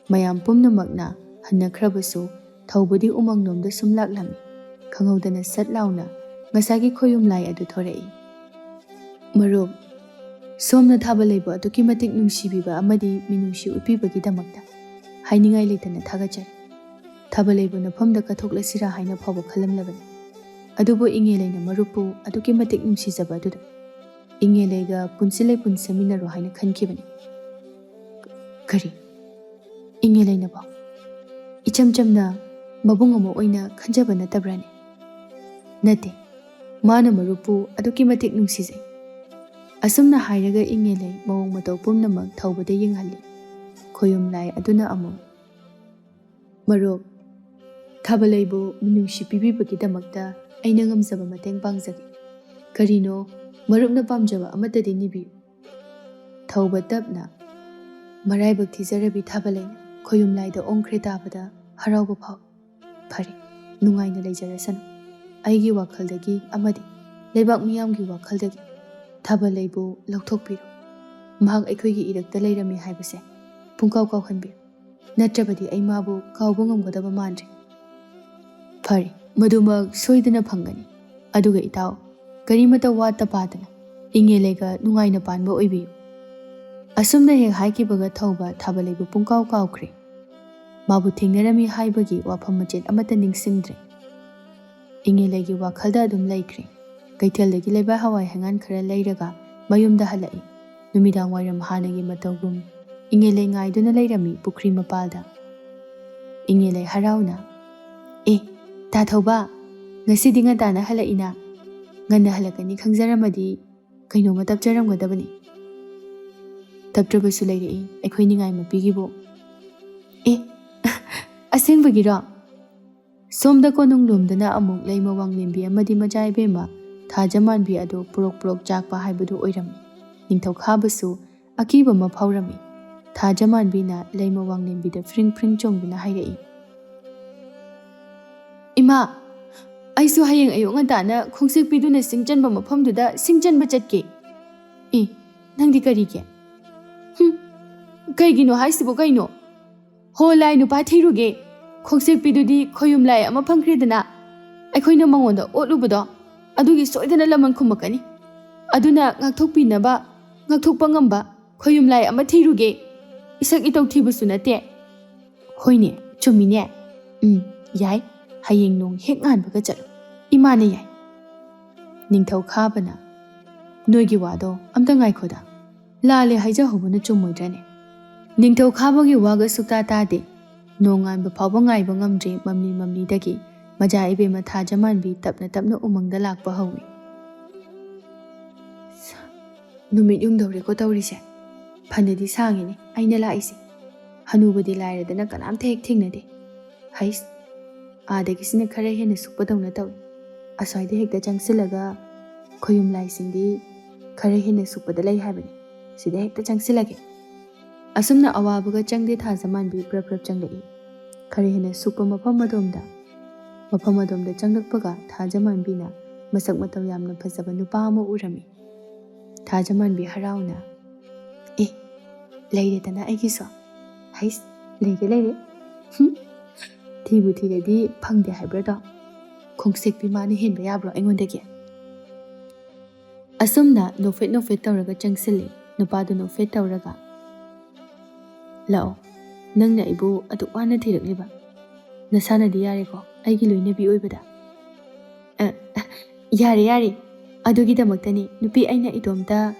Mayam pumnamakna hannakhrabasu thaubudi umangnomda sumlaklami. Khanghaudana satlauna ngasagi khoyum lai adu thorai. Marup somna Thaballei bu aduki matik nungsibiba amadi minungsi utpibagi-damakta hainingai leitana thagachari. Thaballei bu nafamda kathoklasira haina phawba khalamlabani. Adubu Ingeleina marupu aduki matik nungsijaba aduda Ingeleiga punsilai punsaminaro haina khankibani. Kari Ingeleina ba ichamchamna mabung ama oina khanjaba natabrani. Nate mana marupu aduki matik nungsijai. Asumna hairaga Ingelei mawong matau pumnamak thaubada yenghalli. Khoyum lai aduna amo. Marup Thaballei bu minungsi pibibagi-damakta aina ngamjaba mateng pangjagi. Karino marupna pamjaba amatadi nibiyu. Thauba tapna maraibak thijarabi Thaballei khoyum laida ongkhre tabada harauba phaw. Phari nungaina leijarasana. Aigi wakhaldagi amadi leibak miyamgi wakhaldagi Thaballei bu lauthokpiru. Mahak aikhoigi irakta leirami haibase pungkaw kawhanbiru. Natrabadi ai mabu kawba ngamgadaba mandre. Phari madumak soidana phangani. Aduga itaw karimata watta padana Ingeleiga nungaina panba oibiyu. Asumna hek haikibaga thauba Thaballei bu pungkaw kawkhre. Mabu thengnarami haibagi wafam machet amata ningsingdre. Ingeleigi wakhalda adum laikre. Kaithaldagi leiba hawai hangan khara leiraga mayumda halai. Numidang wairam hanagi matawgum Ingelei ngaiduna leirami pukri mapalda. Ingelei harauna. Ta thauba ngasidi ngatana halaina. Nganna halakani khangjaramadi kainoma tapcharamgadabani. Taptrabasu leirei aikhoi ningai mapigibo. Asengbagiro somda konung lomdana amuk leima wanglenbi amadi majaibema thajamanbi adu purok jakpa haibadu oirami. Ningthau khabasu akiba ma phawrami. Thajamanbina leima wanglenbida fring chongbina hairai. Ima aisu hayeng ayo ngatana khongsek piduna singchanba mafamduda singchanba chatke. Nangdi karige? Kaigino haisibo kaino? Holai nupa thiruge. Khongsek pidudi khoyum lai ama phangkhredana. Aikhoina mangonda otlubado adugi soidana laman khumakani. Aduna ngakthokpinaba ngakthokpa ngamba khoyum lai ama thiruge. Isak itau thibusu nate. Hoine chumine. Yai hayeng nong hek nganbaga chalo. Imane yai. Ningthau khabana noigi wado amta ngaikhoda. Lale haija hobuna chumoidrane. Ningthau khabagi waga sukta tade. Nonganba phawba ngaiba ngamdre mamni dagi majaibe ma thajamanbi tapna umangda lakpa hawi. Numit yungdawre ko tawrise. Phanadi sangine aina laisi. Hanubadi lairadana kanamtha hek thengnade. Hais adagisina khara hena sukpadawna tawi. Aswaida hekta changsilaga khoyum laisingdi khara hena sukpada lai habani. Sida hekta changsilage. Asumna awabaga changde thajamanbi prap changlai. Khara hena sukpa mafam adomda changlakpaga thajamanbina masak matau yamna phajaba nupa ama urami. Thajamanbi harauna, "Eh, leiredana aigiso." "Hais, leire. Thibu thiredi phangde haibra. Khongsekpi mani henba yabro aingondagi." Asumna nofet tawraga changsili, nupadu nofet tawraga, "Lao, nangna ibu aduk wana thirakliba. Nasanadi yareko, aigi loinabi oibada." Yare. Adugidamaktani nupi aina itomta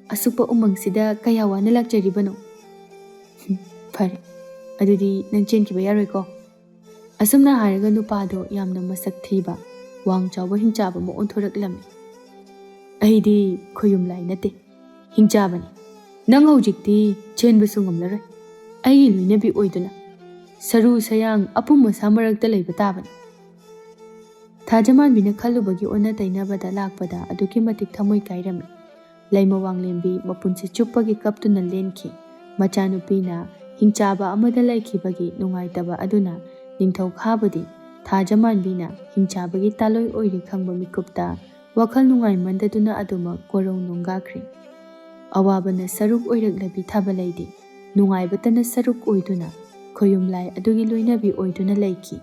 asukpa umangsida kaya wana lakjaribano." "Fare, adudi nang chenkiba yaroiko." Asumna haraga nupado yamna masak thiba, wang chawba hingchaba mo onthoraklami. "Aidi khoyum lai nate, hingchabani. Nang haujikti chenbasu ngamlaroi. Aigi loinabi oiduna saru sayang apum masa marakta leiba tabani." Thajamanbina khalubagi ona tainabada lakpada aduki matik thamoi kairami. Laima wanglembi mapunsi chuppagi kaptuna lenki. Machanupina hingchaba amada laikhibagi nungaitaba aduna ningthau khabadi Thajamanbina hingchabagi taloi oiri khangba mikupta wakhal nungai mandaduna aduma korong nonggakhri. Awabana saruk oiraklabi Thaballei nungaibatana saruk oiduna khoyumlai adugi loinabi oiduna leiki.